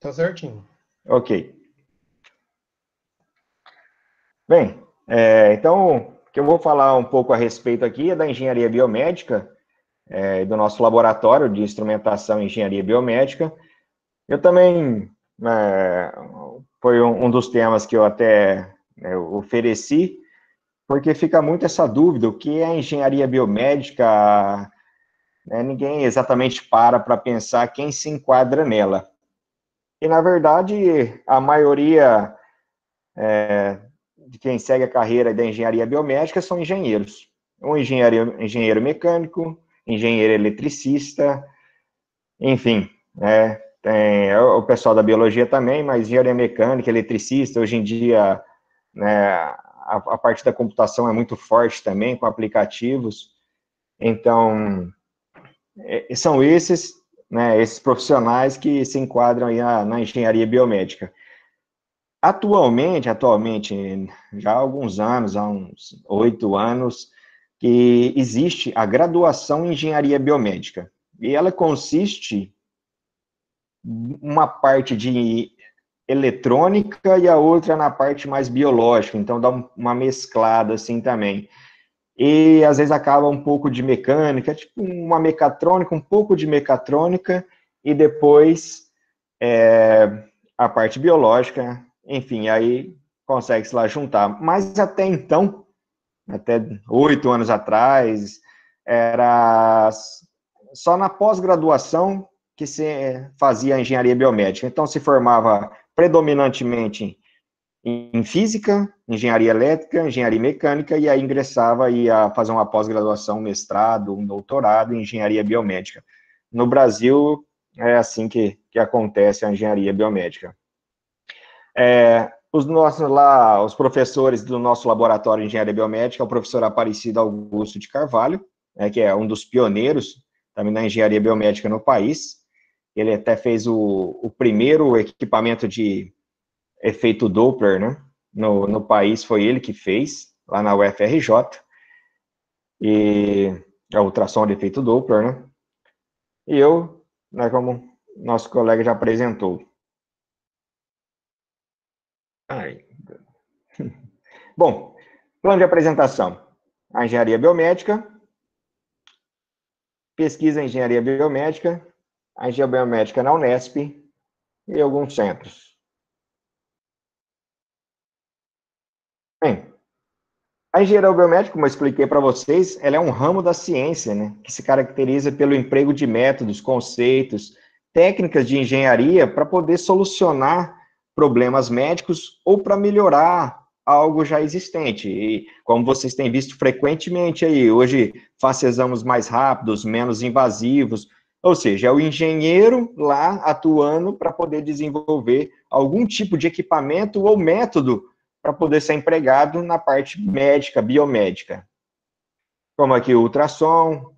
Tá certinho. Ok. Bem, então, o que eu vou falar um pouco a respeito aqui é da engenharia biomédica, do nosso laboratório de instrumentação e engenharia biomédica. Eu também, foi um dos temas que eu até ofereci, porque fica muito essa dúvida, o que é engenharia biomédica, né? Ninguém exatamente para pensar quem se enquadra nela. E, na verdade, a maioria de quem segue a carreira da engenharia biomédica são engenheiros. Um engenheiro mecânico, engenheiro eletricista, enfim, né? Tem o pessoal da biologia também, mas engenharia mecânica, eletricista, hoje em dia, né, a parte da computação é muito forte também, com aplicativos. Então, são esses, né, esses profissionais que se enquadram aí na engenharia biomédica. Atualmente, já há alguns anos, há uns 8 anos, que existe a graduação em engenharia biomédica. E ela consiste uma parte de eletrônica e a outra na parte mais biológica, então dá uma mesclada assim também. E às vezes acaba um pouco de mecânica, tipo uma mecatrônica, um pouco de mecatrônica, e depois a parte biológica, enfim, aí consegue se lá juntar. Mas até então, até 8 anos atrás, era só na pós-graduação que se fazia engenharia biomédica. Então, se formava predominantemente em física, engenharia elétrica, engenharia mecânica, e aí ingressava e ia fazer uma pós-graduação, um mestrado, um doutorado em engenharia biomédica. No Brasil, é assim que acontece a engenharia biomédica. Os professores do nosso laboratório de engenharia biomédica, o professor Aparecido Augusto de Carvalho, né, que é um dos pioneiros também na engenharia biomédica no país. Ele até fez o primeiro equipamento de efeito Doppler, né, no país, foi ele que fez, lá na UFRJ, e a ultrassom de efeito Doppler, né, e eu, né, como nosso colega já apresentou. Ai. Bom, plano de apresentação. A engenharia biomédica, pesquisa em engenharia biomédica, a engenharia biomédica na Unesp e alguns centros. Bem, a engenharia biomédica, como eu expliquei para vocês, ela é um ramo da ciência, né, que se caracteriza pelo emprego de métodos, conceitos, técnicas de engenharia para poder solucionar problemas médicos ou para melhorar algo já existente. E como vocês têm visto frequentemente aí, hoje faça exames mais rápidos, menos invasivos, ou seja, é o engenheiro lá atuando para poder desenvolver algum tipo de equipamento ou método para poder ser empregado na parte médica, biomédica. Como aqui o ultrassom,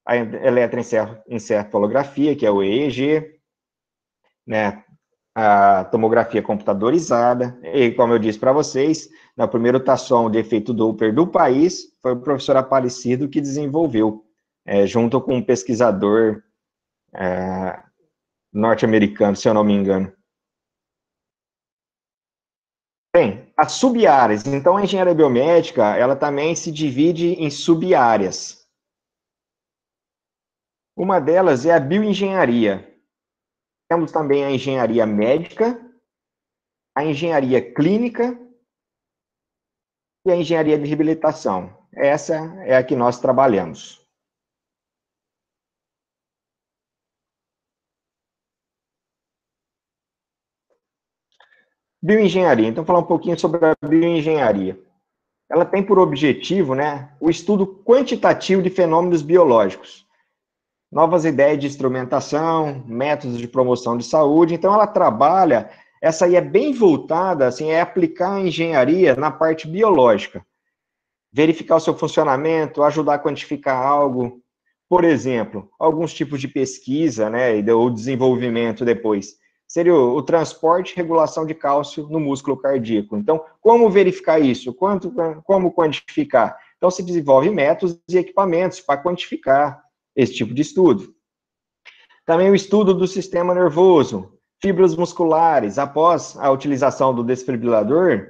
a eletroencefalografia, que é o EEG, né, a tomografia computadorizada, e como eu disse para vocês, no primeiro ultrassom de efeito Doppler do país, foi o professor Aparecido que desenvolveu, junto com um pesquisador norte-americano, se eu não me engano. Bem, as sub-áreas. Então, a engenharia biomédica, ela também se divide em sub-áreas. Uma delas é a bioengenharia. Temos também a engenharia médica, a engenharia clínica e a engenharia de reabilitação. Essa é a que nós trabalhamos. Bioengenharia. Então, falar um pouquinho sobre a bioengenharia. Ela tem por objetivo, né, o estudo quantitativo de fenômenos biológicos, novas ideias de instrumentação, métodos de promoção de saúde. Então, ela trabalha, essa aí é bem voltada, assim, é aplicar a engenharia na parte biológica, verificar o seu funcionamento, ajudar a quantificar algo. Por exemplo, alguns tipos de pesquisa, né, ou desenvolvimento depois, seria o transporte e regulação de cálcio no músculo cardíaco. Então, como verificar isso? Como quantificar? Então, se desenvolve métodos e equipamentos para quantificar esse tipo de estudo. Também o estudo do sistema nervoso, fibras musculares, após a utilização do desfibrilador,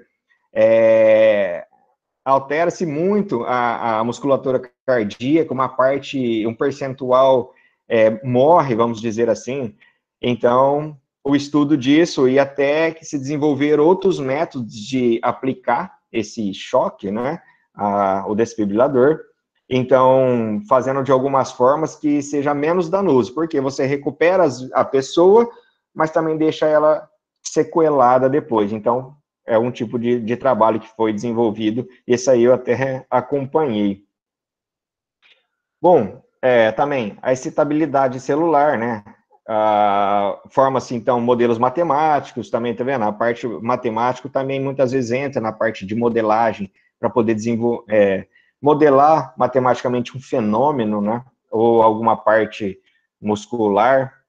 altera-se muito a musculatura cardíaca, uma parte, um percentual morre, vamos dizer assim. Então, o estudo disso e até que se desenvolver outros métodos de aplicar esse choque, né, o desfibrilador, então, fazendo de algumas formas que seja menos danoso, porque você recupera a pessoa, mas também deixa ela sequelada depois. Então, é um tipo de trabalho que foi desenvolvido, esse aí eu até acompanhei. Bom, também a excitabilidade celular, né? Forma-se, então, modelos matemáticos, também, tá vendo? A parte matemática também muitas vezes entra na parte de modelagem, para poder modelar matematicamente um fenômeno, né? Ou alguma parte muscular.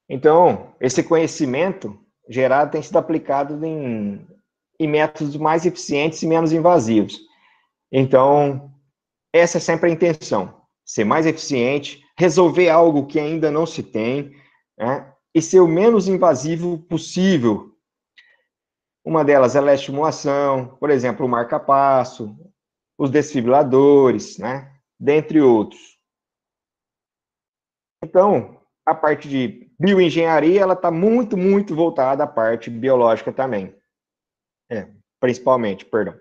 Então, esse conhecimento gerado tem sido aplicado em métodos mais eficientes e menos invasivos. Então, essa é sempre a intenção, ser mais eficiente, resolver algo que ainda não se tem, né, e ser o menos invasivo possível. Uma delas é a estimulação, por exemplo, o marca-passo, os desfibriladores, né, dentre outros. Então, a parte de bioengenharia, ela está muito, muito voltada à parte biológica também. Principalmente, perdão.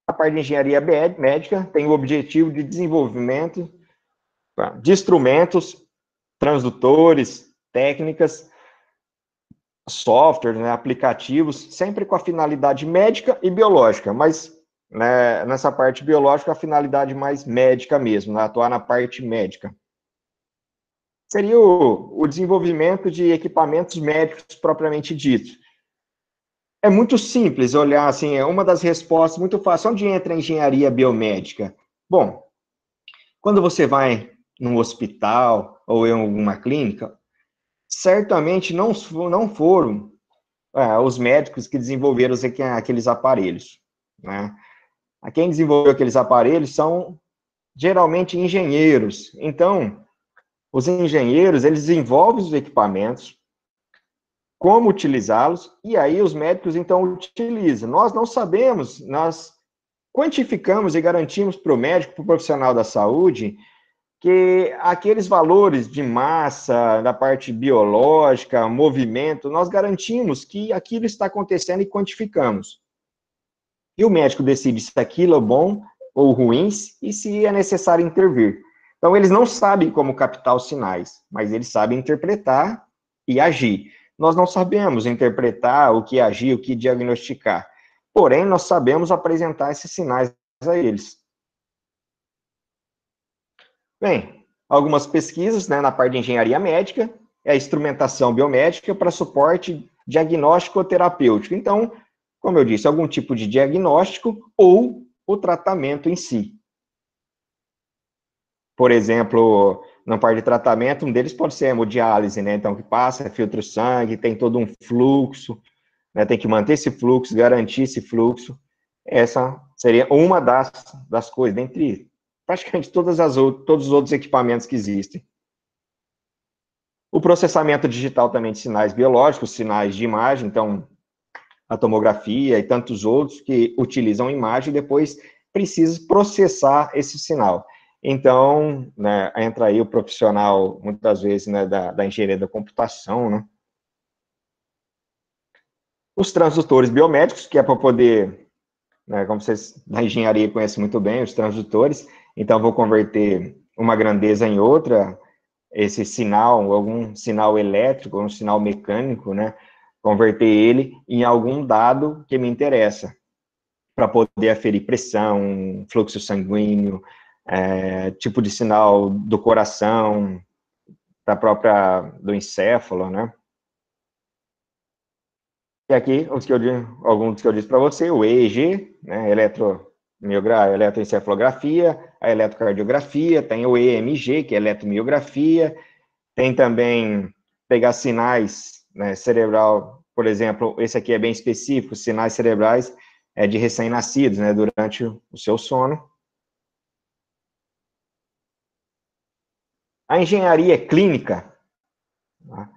A parte de engenharia médica tem o objetivo de desenvolvimento de instrumentos, transdutores, técnicas, softwares, né, aplicativos, sempre com a finalidade médica e biológica, mas né, nessa parte biológica a finalidade mais médica mesmo, né, atuar na parte médica. Seria o desenvolvimento de equipamentos médicos propriamente dito. É muito simples olhar, assim, é uma das respostas muito fácil. Onde entra a engenharia biomédica? Bom, quando você vai num hospital ou em alguma clínica, certamente não foram os médicos que desenvolveram aqueles aparelhos, né? Quem desenvolveu aqueles aparelhos são geralmente engenheiros. Então, os engenheiros, eles desenvolvem os equipamentos, como utilizá-los, e aí os médicos, então, utilizam. Nós não sabemos, nós quantificamos e garantimos para o médico, para o profissional da saúde, que aqueles valores de massa, da parte biológica, movimento, nós garantimos que aquilo está acontecendo e quantificamos. E o médico decide se aquilo é bom ou ruim e se é necessário intervir. Então, eles não sabem como captar os sinais, mas eles sabem interpretar e agir. Nós não sabemos interpretar o que agir, o que diagnosticar. Porém, nós sabemos apresentar esses sinais a eles. Bem, algumas pesquisas, né, na parte de engenharia médica, é a instrumentação biomédica para suporte diagnóstico ou terapêutico. Então, como eu disse, algum tipo de diagnóstico ou o tratamento em si. Por exemplo, na parte de tratamento, um deles pode ser a hemodiálise, né? Então, que passa, filtra o sangue, tem todo um fluxo, né? Tem que manter esse fluxo, garantir esse fluxo. Essa seria uma das coisas, dentre praticamente todos os outros equipamentos que existem. O processamento digital também de sinais biológicos, sinais de imagem, então, a tomografia e tantos outros que utilizam imagem e depois precisa processar esse sinal. Então, né, entra aí o profissional, muitas vezes, né, da engenharia da computação, né? Os transdutores biomédicos, que é para poder, né, como vocês da engenharia conhecem muito bem, os transdutores, então vou converter uma grandeza em outra, esse sinal, algum sinal elétrico, um sinal mecânico, né, converter ele em algum dado que me interessa, para poder aferir pressão, fluxo sanguíneo, tipo de sinal do coração, do encéfalo, né? E aqui, alguns dos que eu disse para você, o EEG, né, eletroencefalografia, a eletrocardiografia, tem o EMG, que é eletromiografia, tem também pegar sinais, né, cerebral, por exemplo, esse aqui é bem específico, sinais cerebrais de recém-nascidos, né, durante o seu sono. A engenharia clínica, tá?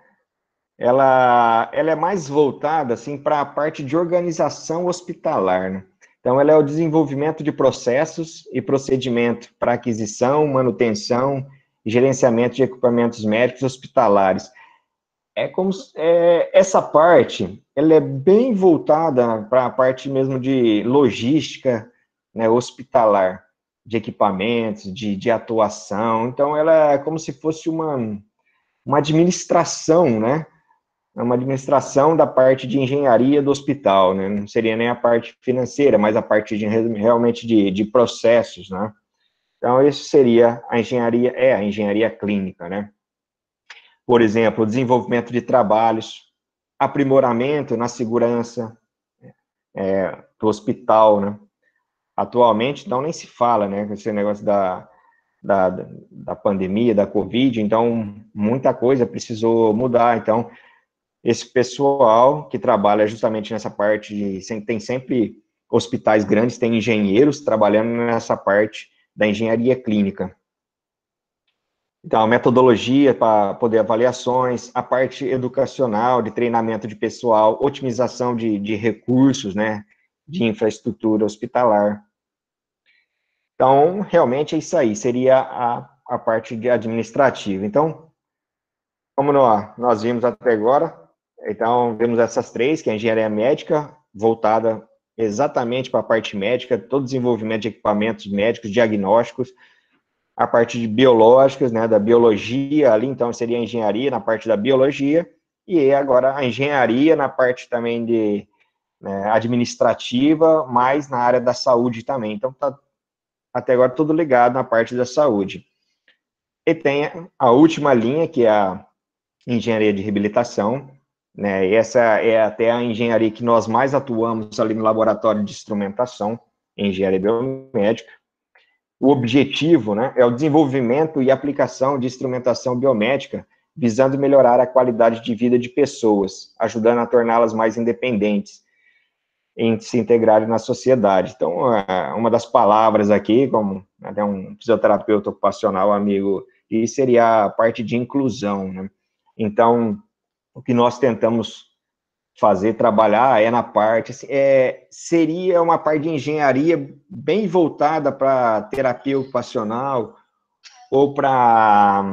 Ela é mais voltada assim, para a parte de organização hospitalar, né? Então, ela é o desenvolvimento de processos e procedimento para aquisição, manutenção e gerenciamento de equipamentos médicos hospitalares. Essa parte, ela é bem voltada para a parte mesmo de logística, né, hospitalar, de equipamentos, de atuação. Então, ela é como se fosse uma administração, né? É uma administração da parte de engenharia do hospital, né? Não seria nem a parte financeira, mas a parte realmente de processos, né? Então, isso seria a engenharia clínica, né? Por exemplo, desenvolvimento de trabalhos, aprimoramento na segurança do hospital, né? Atualmente, então, nem se fala, né? Esse negócio da pandemia, da Covid, então, muita coisa precisou mudar. Então, esse pessoal que trabalha justamente nessa parte, tem sempre hospitais grandes, tem engenheiros trabalhando nessa parte da engenharia clínica. Então, a metodologia para poder avaliações, a parte educacional, de treinamento de pessoal, otimização de recursos, né, de infraestrutura hospitalar. Então, realmente é isso aí, seria a parte administrativa. Então, como nós vimos até agora, então, vemos essas três, que é a engenharia médica, voltada exatamente para a parte médica, todo desenvolvimento de equipamentos médicos, diagnósticos, a parte de biológicas, né, da biologia ali, então seria a engenharia na parte da biologia, e agora a engenharia na parte também de administrativa, mas na área da saúde também. Então, tá até agora tudo ligado na parte da saúde. E tem a última linha, que é a engenharia de reabilitação, né, e essa é até a engenharia que nós mais atuamos ali no laboratório de instrumentação, engenharia biomédica. O objetivo, né, é o desenvolvimento e aplicação de instrumentação biomédica, visando melhorar a qualidade de vida de pessoas, ajudando a torná-las mais independentes em se integrarem na sociedade. Então, uma das palavras aqui, como até um fisioterapeuta ocupacional amigo, e seria a parte de inclusão, né? Então, o que nós tentamos fazer, trabalhar, na parte, assim, seria uma parte de engenharia bem voltada para terapia ocupacional ou para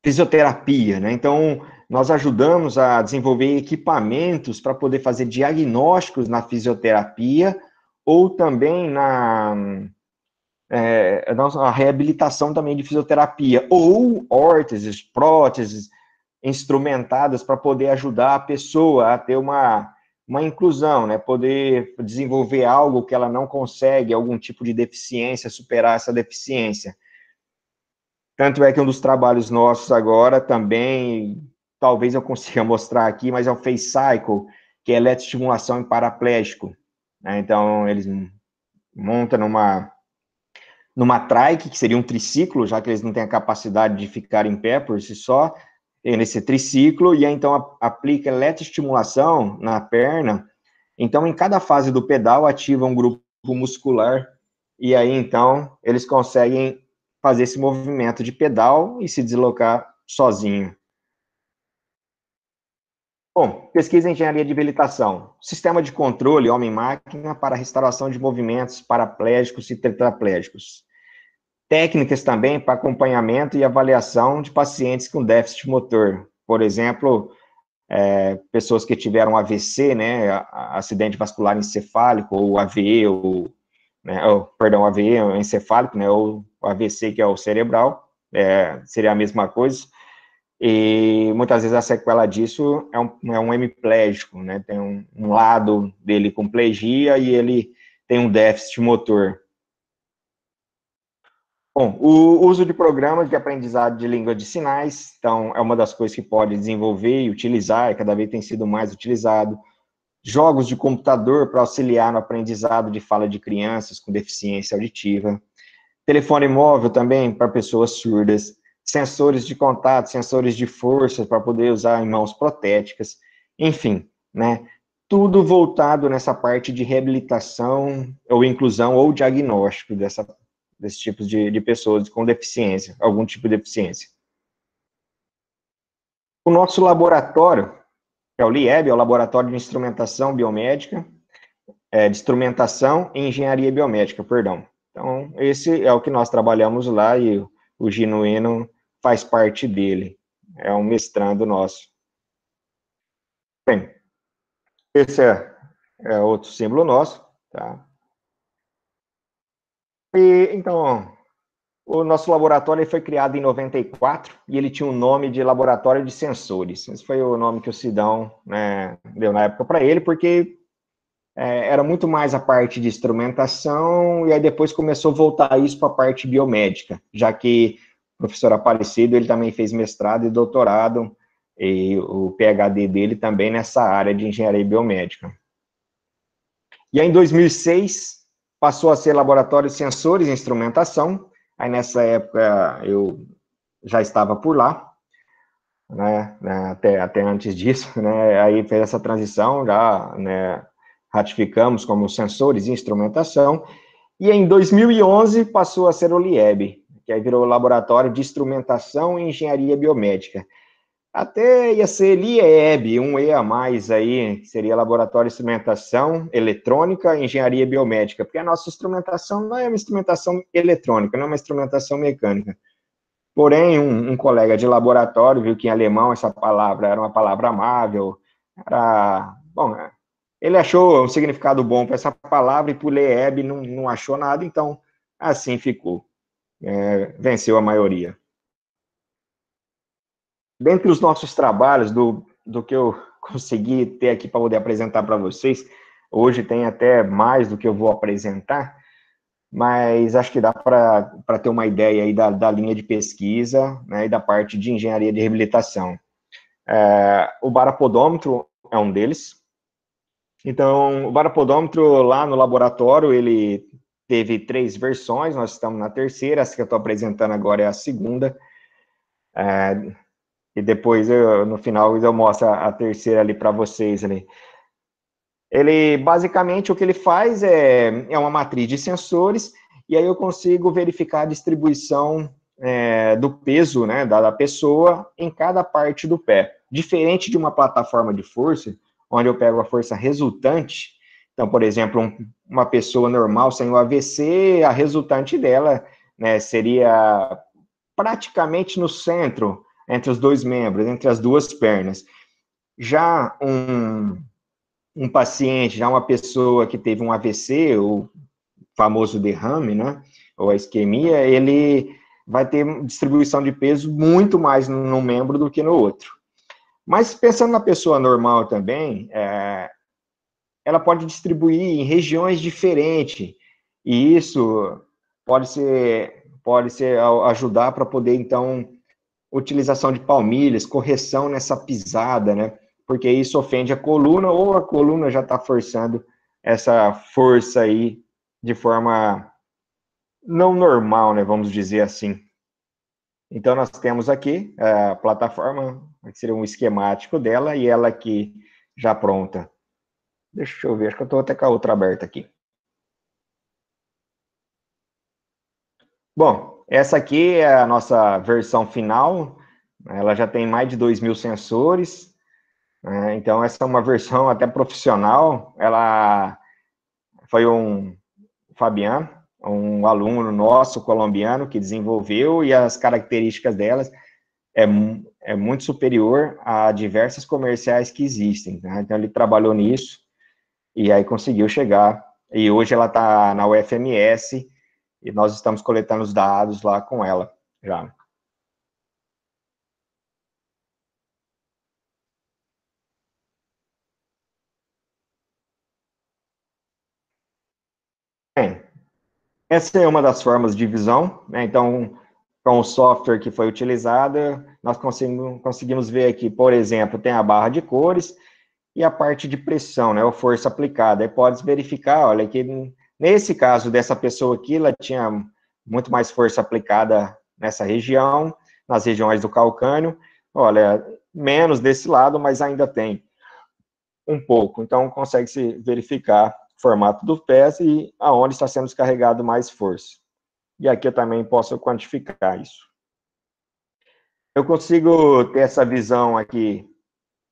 fisioterapia, né? Então, nós ajudamos a desenvolver equipamentos para poder fazer diagnósticos na fisioterapia ou também a reabilitação também de fisioterapia, ou órteses, próteses, instrumentadas para poder ajudar a pessoa a ter uma inclusão, né? Poder desenvolver algo que ela não consegue, algum tipo de deficiência, superar essa deficiência. Tanto é que um dos trabalhos nossos agora também, talvez eu consiga mostrar aqui, mas é o Face Cycle, que é eletroestimulação em paraplégico, né? Então, eles montam numa trike, que seria um triciclo, já que eles não têm a capacidade de ficar em pé por si só, nesse triciclo, e aí, então, aplica eletroestimulação na perna. Então, em cada fase do pedal, ativa um grupo muscular, e aí, então, eles conseguem fazer esse movimento de pedal e se deslocar sozinho. Bom, pesquisa em engenharia de habilitação. Sistema de controle homem-máquina para restauração de movimentos paraplégicos e tetraplégicos. Técnicas também para acompanhamento e avaliação de pacientes com déficit motor. Por exemplo, pessoas que tiveram AVC, né, acidente vascular encefálico, ou AVE, AVE encefálico, né, ou AVC, que é o cerebral, seria a mesma coisa. E muitas vezes a sequela disso é um hemiplégico, né, tem um lado dele com plegia e ele tem um déficit motor. Bom, o uso de programas de aprendizado de língua de sinais, então, é uma das coisas que pode desenvolver e utilizar, e cada vez tem sido mais utilizado. Jogos de computador para auxiliar no aprendizado de fala de crianças com deficiência auditiva. Telefone móvel também para pessoas surdas. Sensores de contato, sensores de força para poder usar em mãos protéticas. Enfim, né? Tudo voltado nessa parte de reabilitação ou inclusão ou diagnóstico desses tipos de pessoas com deficiência, algum tipo de deficiência. O nosso laboratório, que é o LIEB, é o Laboratório de Instrumentação Biomédica, de Instrumentação e Engenharia Biomédica, perdão. Então, esse é o que nós trabalhamos lá e o Genuíno faz parte dele. É um mestrando nosso. Bem, esse é outro símbolo nosso, tá? E, então, o nosso laboratório foi criado em 94 e ele tinha o nome de Laboratório de Sensores. Esse foi o nome que o Sidão, né, deu na época para ele, porque era muito mais a parte de instrumentação, e aí depois começou a voltar isso para a parte biomédica, já que o professor Aparecido, ele também fez mestrado e doutorado, e o PhD dele também nessa área de engenharia biomédica. E aí, em 2006, passou a ser Laboratório de Sensores e Instrumentação. Aí, nessa época, eu já estava por lá, né, até antes disso, né, aí fez essa transição, já, né, ratificamos como Sensores e Instrumentação, e em 2011 passou a ser o LIEB, que aí virou Laboratório de Instrumentação e Engenharia Biomédica. Até ia ser LIEB, um E a mais aí, que seria Laboratório de Instrumentação Eletrônica e Engenharia Biomédica, porque a nossa instrumentação não é uma instrumentação eletrônica, não é uma instrumentação mecânica. Porém, um colega de laboratório viu que em alemão essa palavra era uma palavra amável, bom, ele achou um significado bom para essa palavra e por LIEB não achou nada, então assim ficou. Venceu a maioria. Dentre os nossos trabalhos, do que eu consegui ter aqui para poder apresentar para vocês, hoje tem até mais do que eu vou apresentar, mas acho que dá para ter uma ideia aí da linha de pesquisa, né, e da parte de engenharia de reabilitação. O barapodômetro é um deles. Então, o barapodômetro lá no laboratório, ele teve 3 versões, nós estamos na terceira, essa que eu estou apresentando agora é a segunda. E depois, no final, eu mostro a terceira ali para vocês ali. Ele, basicamente, o que ele faz é uma matriz de sensores, e aí eu consigo verificar a distribuição do peso, né, da pessoa em cada parte do pé. Diferente de uma plataforma de força, onde eu pego a força resultante, então, por exemplo, uma pessoa normal sem o AVC, a resultante dela, né, seria praticamente no centro, entre os 2 membros, entre as 2 pernas. Já um paciente, já uma pessoa que teve um AVC, o famoso derrame, né, ou a isquemia, ele vai ter distribuição de peso muito mais num membro do que no outro. Mas pensando na pessoa normal também, ela pode distribuir em regiões diferentes, e isso pode ajudar para poder, então, utilização de palmilhas, correção nessa pisada, né? Porque isso ofende a coluna, ou a coluna já está forçando essa força aí de forma não normal, né? Vamos dizer assim. Então, nós temos aqui a plataforma, que seria um esquemático dela, e ela aqui já pronta. Deixa eu ver, acho que eu estou até com a outra aberta aqui. Bom, essa aqui é a nossa versão final, ela já tem mais de 2.000 sensores, então essa é uma versão até profissional, ela foi Fabian, um aluno nosso colombiano que desenvolveu, e as características delas é muito superior a diversas comerciais que existem, né? Então ele trabalhou nisso, e aí conseguiu chegar, e hoje ela está na UFMS, e nós estamos coletando os dados lá com ela, já. Bem, essa é uma das formas de visão, né? Então, com o software que foi utilizado, nós conseguimos ver aqui, por exemplo, tem a barra de cores e a parte de pressão, né, ou força aplicada. Aí pode verificar, olha, que nesse caso dessa pessoa aqui, ela tinha muito mais força aplicada nessa região, nas regiões do calcânio, olha, menos desse lado, mas ainda tem um pouco. Então, consegue-se verificar o formato do pé e aonde está sendo descarregado mais força. e aqui eu também posso quantificar isso. Eu consigo ter essa visão aqui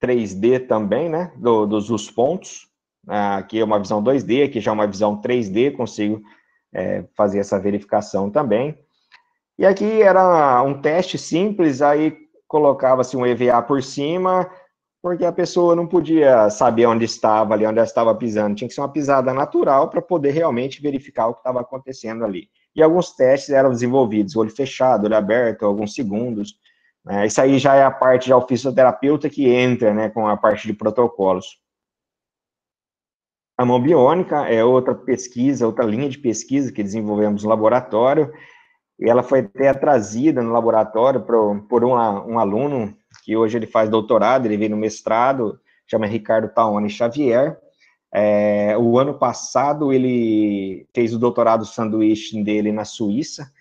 3D também, né, dos pontos. Aqui é uma visão 2D, aqui já é uma visão 3D, consigo fazer essa verificação também. E aqui era um teste simples, aí colocava-se um EVA por cima, porque a pessoa não podia saber onde estava ali, onde ela estava pisando. Tinha que ser uma pisada natural para poder realmente verificar o que estava acontecendo ali. E alguns testes eram desenvolvidos, olho fechado, olho aberto, alguns segundos. Isso aí já é a parte, já o fisioterapeuta que entra, né, com a parte de protocolos. A mão biônica é outra pesquisa, outra linha de pesquisa que desenvolvemos no laboratório, e ela foi até trazida no laboratório por um aluno, que hoje ele faz doutorado, ele veio no mestrado, chama Ricardo Taone Xavier. O ano passado ele fez o doutorado sanduíche dele na Suíça,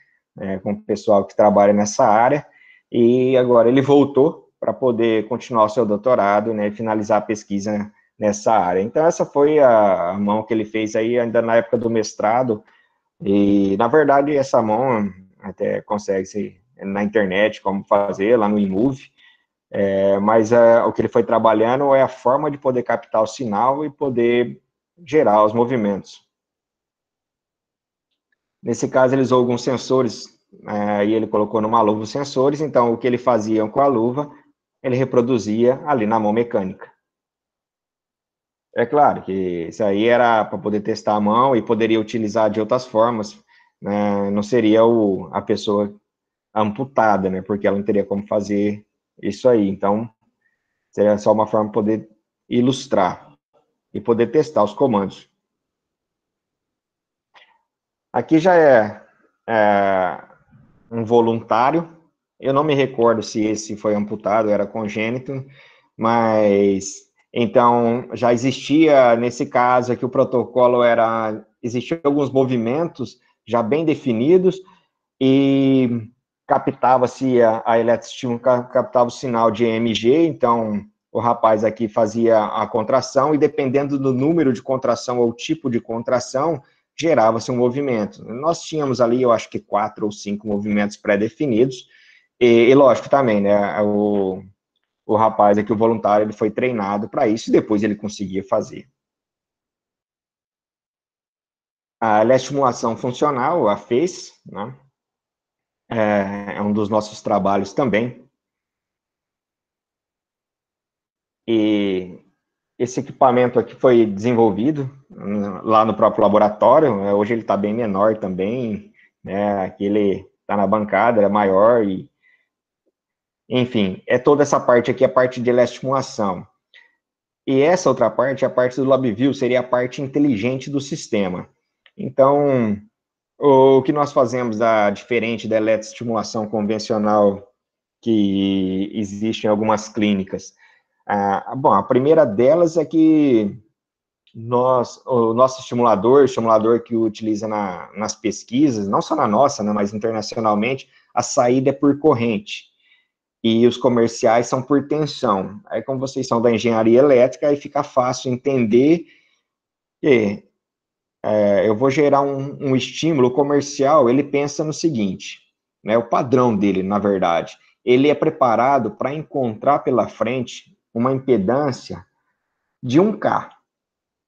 com o pessoal que trabalha nessa área, e agora ele voltou para poder continuar o seu doutorado, né, e finalizar a pesquisa nessa área. Então, essa foi a mão que ele fez aí ainda na época do mestrado, e, na verdade, essa mão até consegue-se na internet como fazer, lá no eMove, mas o que ele foi trabalhando é a forma de poder captar o sinal e poder gerar os movimentos. Nesse caso, ele usou alguns sensores, e ele colocou numa luva os sensores, então o que ele fazia com a luva, ele reproduzia ali na mão mecânica. É claro que isso aí era para poder testar a mão e poderia utilizar de outras formas, né? Não seria a pessoa amputada, né? Porque ela não teria como fazer isso aí. Então, seria só uma forma de poder ilustrar e poder testar os comandos. Aqui já é um voluntário. Eu não me recordo se esse foi amputado, era congênito, mas então já existia nesse caso aqui o protocolo existiam alguns movimentos já bem definidos e captava-se a eletroestímulo, captava o sinal de EMG, então o rapaz aqui fazia a contração e dependendo do número de contração ou tipo de contração, gerava-se um movimento. Nós tínhamos ali, eu acho que 4 ou 5 movimentos pré-definidos, e lógico também, né, o rapaz aqui, o voluntário, ele foi treinado para isso e depois ele conseguia fazer. A eletroestimulação funcional, a FACE, né, é um dos nossos trabalhos também. E esse equipamento aqui foi desenvolvido lá no próprio laboratório, hoje ele está bem menor também, né, aqui ele está na bancada, é maior, e, enfim, toda essa parte aqui, a parte de eletroestimulação. E essa outra parte, a parte do LabVIEW, seria a parte inteligente do sistema. Então, o que nós fazemos diferente da eletroestimulação convencional que existe em algumas clínicas? Bom, a primeira delas é que o nosso estimulador, o estimulador que utiliza nas pesquisas, não só na nossa, né, mas internacionalmente, a saída é por corrente. E os comerciais são por tensão. Aí, como vocês são da engenharia elétrica, aí fica fácil entender que eu vou gerar um estímulo comercial, ele pensa no seguinte, né, o padrão dele, na verdade, ele é preparado para encontrar pela frente uma impedância de 1K.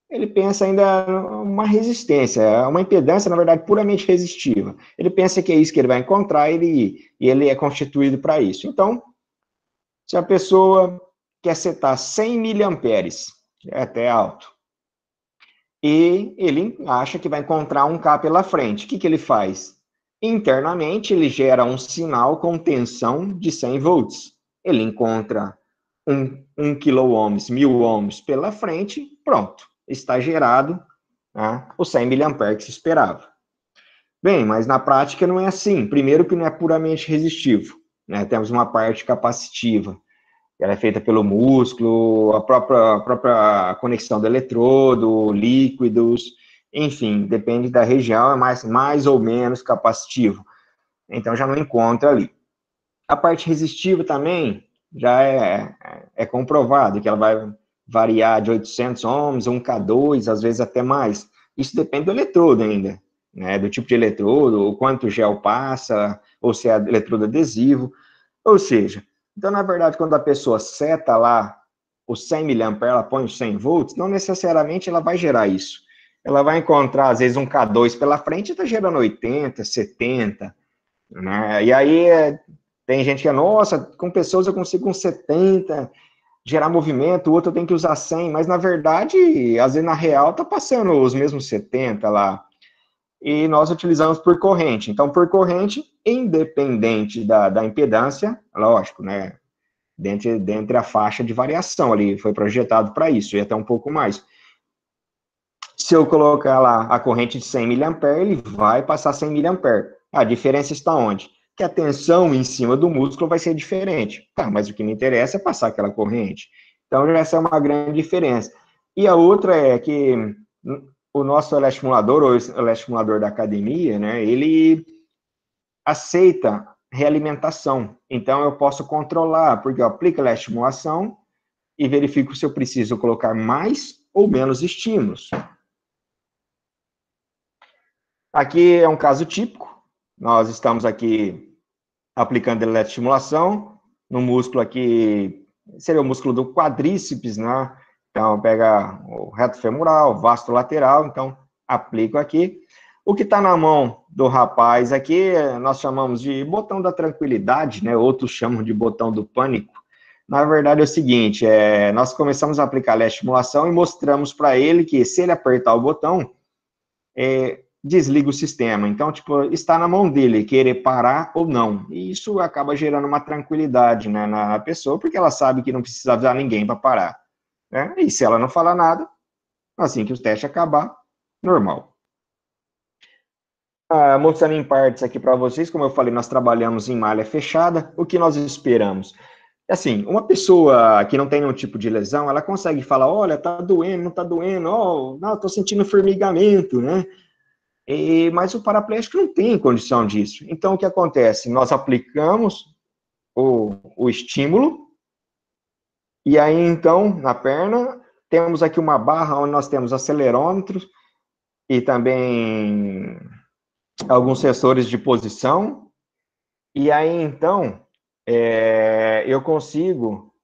Ele pensa ainda uma resistência, uma impedância, na verdade, puramente resistiva. Ele pensa que é isso que ele vai encontrar e ele é constituído para isso. Então, se a pessoa quer setar 100 miliamperes, é até alto, e ele acha que vai encontrar 1K pela frente, o que ele faz? Internamente, ele gera um sinal com tensão de 100 volts. Ele encontra 1 quiloohms, 1000 ohms pela frente, pronto, está gerado, né, o 100 miliamperes que se esperava. Bem, mas na prática não é assim. Primeiro que não é puramente resistivo, né? Temos uma parte capacitiva, ela é feita pelo músculo, a própria conexão do eletrodo, líquidos, enfim, depende da região, é mais ou menos capacitivo. Então, já não encontra ali. A parte resistiva também já é comprovado, que ela vai variar de 800 ohms, 1K2, às vezes até mais. Isso depende do eletrodo ainda. né, do tipo de eletrodo, o quanto o gel passa, ou se é eletrodo adesivo, ou seja, então, na verdade, quando a pessoa seta lá os 100 mA, ela põe os 100 volts, não necessariamente ela vai gerar isso. Ela vai encontrar, às vezes, um K2 pela frente e está gerando 80, 70, né? E aí, tem gente que é, nossa, com pessoas eu consigo com 70 gerar movimento, o outro tem que usar 100, mas, na verdade, às vezes, na real, está passando os mesmos 70 lá. E nós utilizamos por corrente. Então, por corrente, independente da impedância, lógico, né? Dentre a faixa de variação ali, foi projetado para isso, e até um pouco mais. Se eu colocar lá a corrente de 100 mA, ele vai passar 100 mA. A diferença está onde? Que a tensão em cima do músculo vai ser diferente. Tá, mas o que me interessa é passar aquela corrente. Então, essa é uma grande diferença. E a outra é que o nosso eletroestimulador, ou o eletroestimulador da academia, né, ele aceita realimentação. Então, eu posso controlar, porque eu aplico a estimulação e verifico se eu preciso colocar mais ou menos estímulos. Aqui é um caso típico. Nós estamos aqui aplicando eletroestimulação no músculo aqui, seria o músculo do quadríceps, né? Então, pega o reto femoral, vasto lateral, então, aplico aqui. O que está na mão do rapaz aqui, nós chamamos de botão da tranquilidade, né? Outros chamam de botão do pânico. Na verdade, é o seguinte, nós começamos a aplicar a estimulação e mostramos para ele que, se ele apertar o botão, desliga o sistema. Então, tipo, está na mão dele querer parar ou não. E isso acaba gerando uma tranquilidade, né, na pessoa, porque ela sabe que não precisa avisar ninguém para parar, né? E se ela não falar nada, assim que o teste acabar, normal. Mostrando em partes aqui para vocês, como eu falei, nós trabalhamos em malha fechada. O que nós esperamos? Assim, uma pessoa que não tem nenhum tipo de lesão, ela consegue falar, olha, tá doendo, não tá doendo, oh, não, tô sentindo formigamento, né? Mas o paraplégico não tem condição disso. Então, o que acontece? Nós aplicamos o estímulo, e aí, então, na perna, temos aqui uma barra onde nós temos acelerômetros e também alguns sensores de posição, e aí, então, eu consigo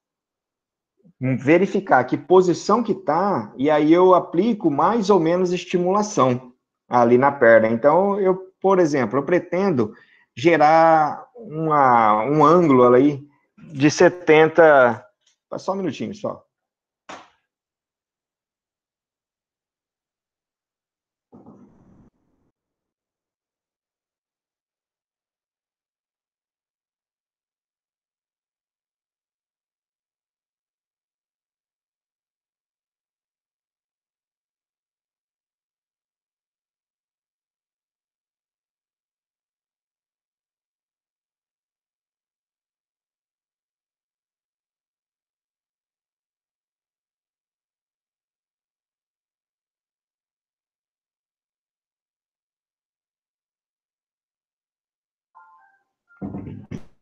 verificar que posição que está, e aí eu aplico mais ou menos estimulação ali na perna. Então, por exemplo, eu pretendo gerar um ângulo ali de 70... Só um minutinho, só.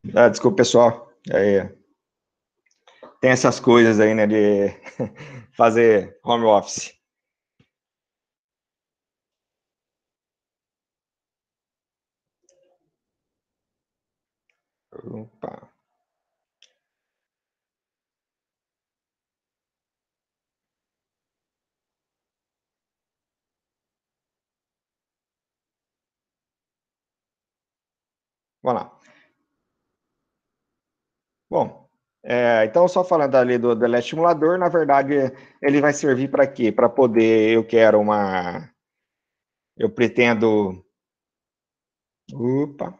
Desculpa, pessoal. Tem essas coisas aí, né, de fazer home office. Opa. Vamos lá. Bom, então, só falando ali do eletroestimulador, na verdade, ele vai servir para quê? Para poder, eu pretendo... Opa!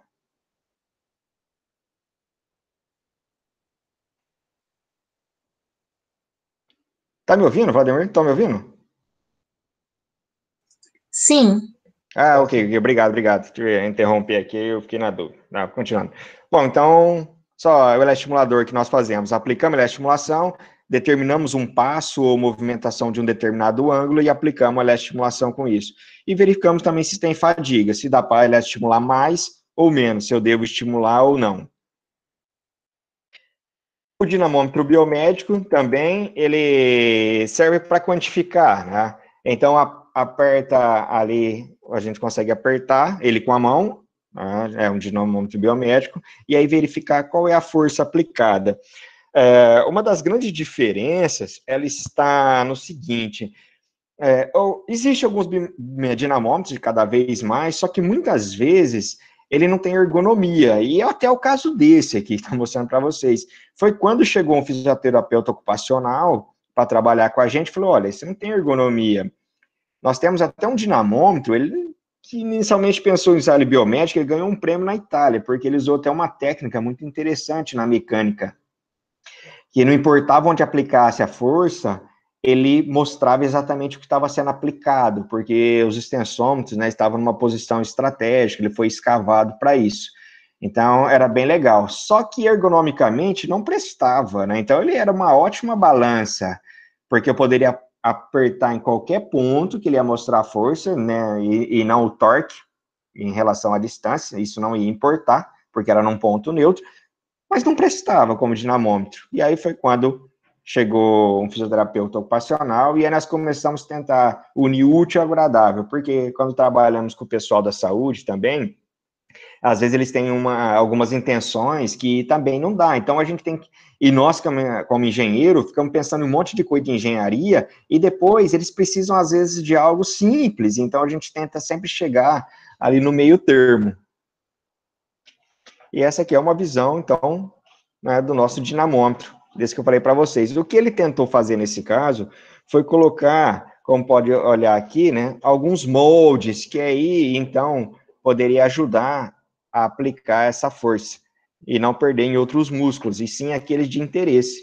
Tá me ouvindo, Vladimir? Tá me ouvindo? Sim. Ok, obrigado. Deixa eu interromper aqui, eu fiquei na dúvida. Continuando. Bom, então, só o eletroestimulador que nós fazemos. Aplicamos a eletroestimulação, determinamos um passo ou movimentação de um determinado ângulo e aplicamos a eletroestimulação com isso. E verificamos também se tem fadiga, se dá para eletroestimular mais ou menos, se eu devo estimular ou não. O dinamômetro biomédico também, ele serve para quantificar, né? Então, aperta ali, a gente consegue apertar ele com a mão, né, é um dinamômetro biométrico, e aí verificar qual é a força aplicada. Uma das grandes diferenças, ela está no seguinte, existe alguns dinamômetros cada vez mais, só que muitas vezes ele não tem ergonomia, e até o caso desse aqui, que estou mostrando para vocês, foi quando chegou um fisioterapeuta ocupacional para trabalhar com a gente, falou, olha, você não tem ergonomia, nós temos até um dinamômetro, ele que inicialmente pensou em usar ele biomédico, ele ganhou um prêmio na Itália, porque ele usou até uma técnica muito interessante na mecânica, que não importava onde aplicasse a força, ele mostrava exatamente o que estava sendo aplicado, porque os extensômetros, né, estavam numa posição estratégica, ele foi escavado para isso. Então, era bem legal. Só que, ergonomicamente, não prestava, né? Então, ele era uma ótima balança, porque eu poderia apertar em qualquer ponto que ele ia mostrar a força, né, e não o torque em relação à distância, isso não ia importar, porque era num ponto neutro, mas não prestava como dinamômetro. E aí foi quando chegou um fisioterapeuta ocupacional e aí nós começamos a tentar unir o útil ao agradável, porque quando trabalhamos com o pessoal da saúde também, às vezes eles têm algumas intenções que também não dá, então a gente tem que, e nós como engenheiro, ficamos pensando em um monte de coisa de engenharia, e depois eles precisam às vezes de algo simples, então a gente tenta sempre chegar ali no meio termo. E essa aqui é uma visão, então, né, do nosso dinamômetro, desse que eu falei para vocês. O que ele tentou fazer nesse caso foi colocar, como pode olhar aqui, né, alguns moldes que aí, então, poderia ajudar a aplicar essa força e não perder em outros músculos, e sim aqueles de interesse.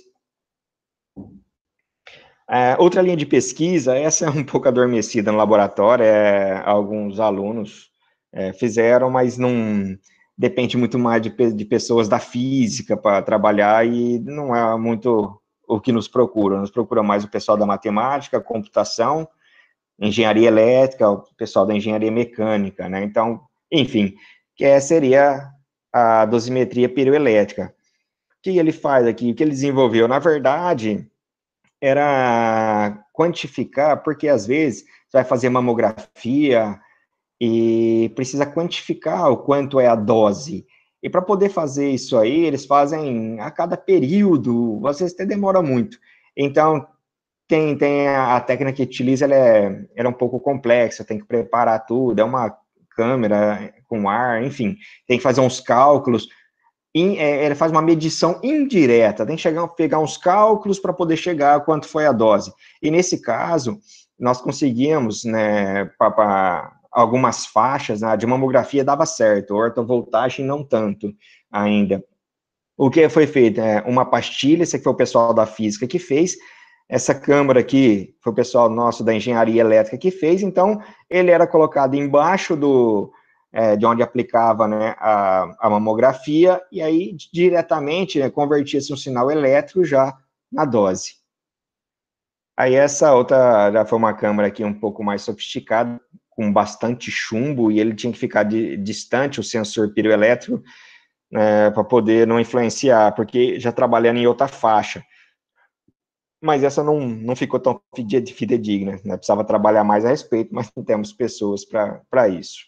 Outra linha de pesquisa, essa é um pouco adormecida no laboratório, alguns alunos fizeram, mas não depende muito mais de pessoas da física para trabalhar e não é muito o que nos procura mais o pessoal da matemática, computação, engenharia elétrica, o pessoal da engenharia mecânica, né? Então, enfim, que seria a dosimetria piroelétrica. O que ele faz aqui? O que ele desenvolveu? Na verdade, era quantificar, porque às vezes você vai fazer mamografia e precisa quantificar o quanto é a dose. E para poder fazer isso aí, eles fazem a cada período, às vezes até demora muito. Então, tem a técnica que utiliza, ela é um pouco complexa, tem que preparar tudo, é uma câmera com ar, enfim, tem que fazer uns cálculos, ele faz uma medição indireta, tem que pegar uns cálculos para poder chegar a quanto foi a dose. E nesse caso, nós conseguimos, né, para algumas faixas, né, de mamografia dava certo, ortovoltagem não tanto ainda. O que foi feito? Uma pastilha, esse aqui foi o pessoal da física que fez, essa câmara aqui foi o pessoal nosso da engenharia elétrica que fez, então ele era colocado embaixo de onde aplicava, né, a mamografia, e aí diretamente, né, convertia-se um sinal elétrico já na dose. Aí essa outra já foi uma câmera aqui um pouco mais sofisticada, com bastante chumbo, e ele tinha que ficar distante, o sensor piroelétrico, para poder não influenciar, porque já trabalhando em outra faixa. Mas essa não ficou tão fidedigna, né? Precisava trabalhar mais a respeito, mas não temos pessoas para isso.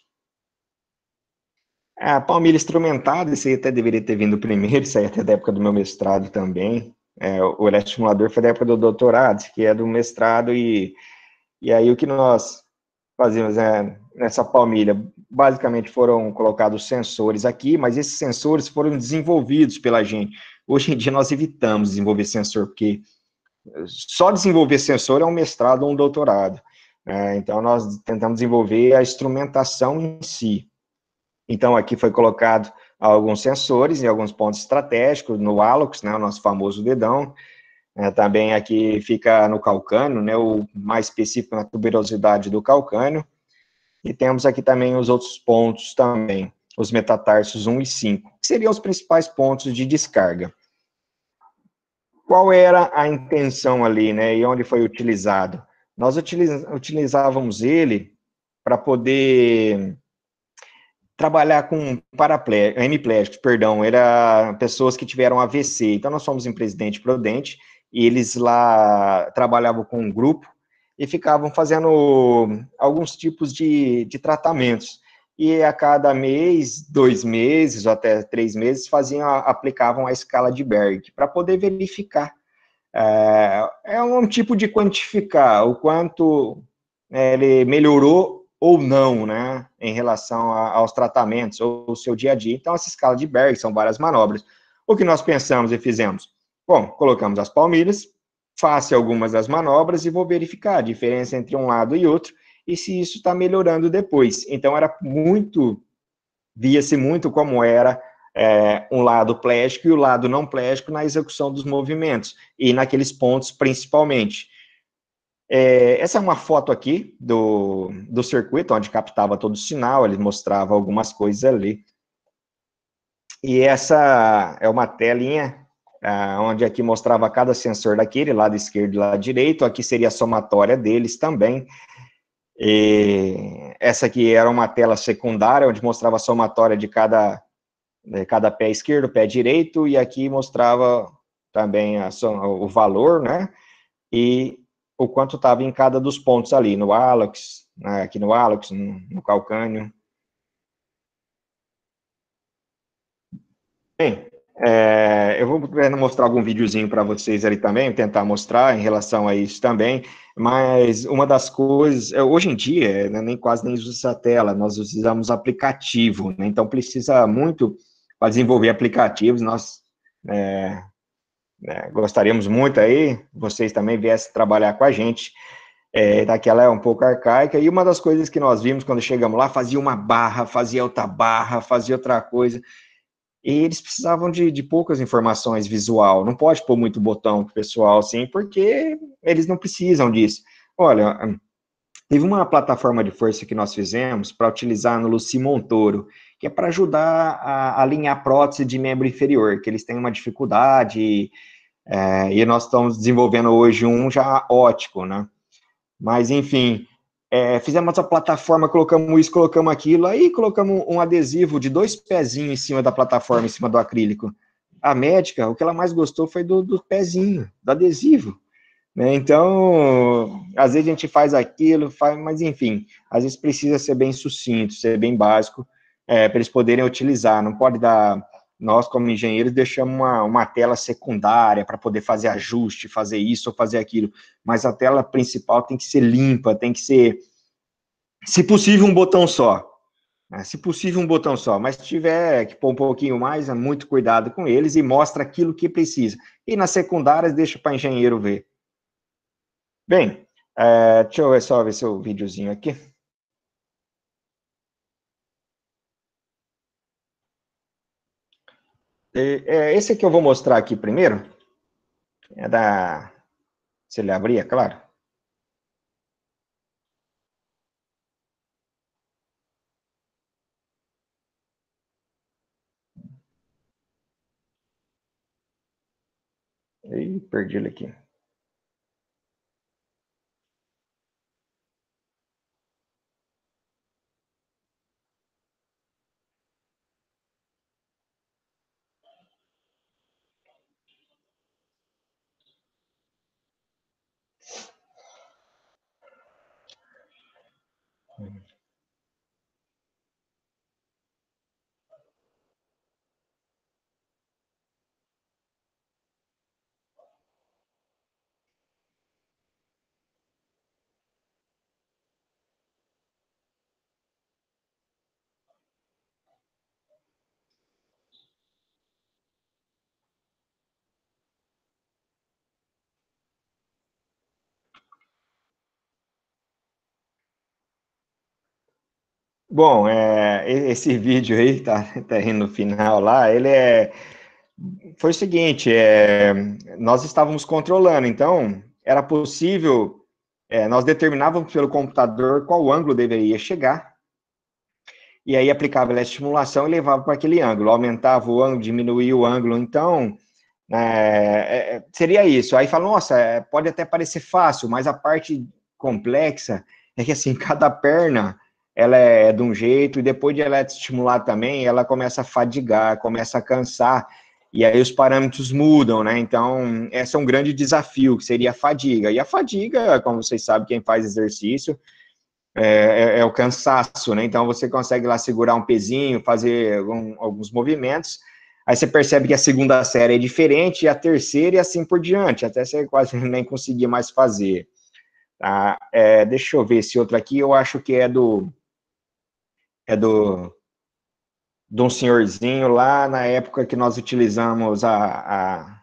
A palmilha instrumentada, isso aí até deveria ter vindo primeiro, isso aí até da época do meu mestrado também. O eletroestimulador foi da época do doutorado, que é do mestrado, e aí o que nós fazíamos nessa palmilha? Basicamente foram colocados sensores aqui, mas esses sensores foram desenvolvidos pela gente. Hoje em dia nós evitamos desenvolver sensor, porque só desenvolver sensor é um mestrado ou um doutorado. Então nós tentamos desenvolver a instrumentação em si. Então, aqui foi colocado alguns sensores em alguns pontos estratégicos, no hálux, né, o nosso famoso dedão, também aqui fica no calcânio, né, o mais específico na tuberosidade do calcânio, e temos aqui também os outros pontos também, os metatarsos 1 e 5, que seriam os principais pontos de descarga. Qual era a intenção ali, né, e onde foi utilizado? Nós utilizávamos ele para poder trabalhar com hemiplégicos, perdão, era pessoas que tiveram AVC. Então, nós fomos em Presidente Prudente, e eles lá trabalhavam com um grupo, e ficavam fazendo alguns tipos de tratamentos. E a cada mês, 2 meses, ou até 3 meses, aplicavam a escala de Berg, para poder verificar. É um tipo de quantificar o quanto ele melhorou ou não, né, em relação aos tratamentos ou o seu dia a dia. Então, essa escala de Berg são várias manobras. O que nós pensamos e fizemos? Bom, colocamos as palmilhas, faça algumas das manobras e vou verificar a diferença entre um lado e outro, e se isso está melhorando depois. Então, via-se muito como era um lado pléstico e o lado não pléstico na execução dos movimentos, e naqueles pontos principalmente. Essa é uma foto aqui do circuito, onde captava todo o sinal, ele mostrava algumas coisas ali. E essa é uma telinha, onde aqui mostrava cada sensor daquele, lado esquerdo e lado direito, aqui seria a somatória deles também. E essa aqui era uma tela secundária, onde mostrava a somatória de cada pé esquerdo, pé direito, e aqui mostrava também o valor, né, e o quanto estava em cada dos pontos ali, no hálux, né, aqui no hálux, no calcânio. Bem, eu vou mostrar algum videozinho para vocês ali também, tentar mostrar em relação a isso também, mas uma das coisas, hoje em dia, nem quase nem usa essa tela, nós usamos aplicativo, né, então precisa muito para desenvolver aplicativos, nós gostaríamos muito aí, vocês também viessem trabalhar com a gente, daquela é um pouco arcaica, e uma das coisas que nós vimos quando chegamos lá, fazia uma barra, fazia outra barra, fazia outra coisa, e eles precisavam de poucas informações visual, não pode pôr muito botão pro pessoal, assim, porque eles não precisam disso. Olha, teve uma plataforma de força que nós fizemos para utilizar no Luci Montoro, que é para ajudar a alinhar a prótese de membro inferior, que eles têm uma dificuldade, e nós estamos desenvolvendo hoje um já ótico, né? Mas, enfim, fizemos a plataforma, colocamos isso, colocamos aquilo, aí colocamos um adesivo de 2 pezinhos em cima da plataforma, em cima do acrílico. A médica, o que ela mais gostou foi do pezinho, do adesivo, né? Então, às vezes a gente faz aquilo, mas enfim, às vezes precisa ser bem sucinto, ser bem básico, para eles poderem utilizar, não pode dar. Nós, como engenheiros, deixamos uma tela secundária para poder fazer ajuste, fazer isso ou fazer aquilo, mas a tela principal tem que ser limpa, tem que ser, se possível, um botão só, né? Se possível, um botão só, mas se tiver que pôr um pouquinho mais, muito cuidado com eles e mostra aquilo que precisa. E nas secundárias, deixa para o engenheiro ver. Bem, deixa eu só ver seu videozinho aqui. Esse aqui eu vou mostrar aqui primeiro, se ele abrir, é claro. Ih, perdi ele aqui. Bom, esse vídeo aí, tá aí no final lá, foi o seguinte, nós estávamos controlando, então, era possível, nós determinávamos pelo computador qual ângulo deveria chegar, e aí aplicava a estimulação e levava para aquele ângulo, aumentava o ângulo, diminuía o ângulo, então, seria isso. Aí fala, nossa, pode até parecer fácil, mas a parte complexa é que, assim, cada perna, ela de um jeito, e depois de ela estimular também, ela começa a fadigar, começa a cansar, e aí os parâmetros mudam, né? Então, esse é um grande desafio, que seria a fadiga. E a fadiga, como vocês sabem, quem faz exercício, é o cansaço, né? Então, você consegue lá segurar um pezinho, fazer alguns movimentos, aí você percebe que a segunda série é diferente, e a terceira e assim por diante, até você quase nem conseguir mais fazer. Tá? Deixa eu ver esse outro aqui, eu acho que de um senhorzinho lá na época que nós utilizamos lá,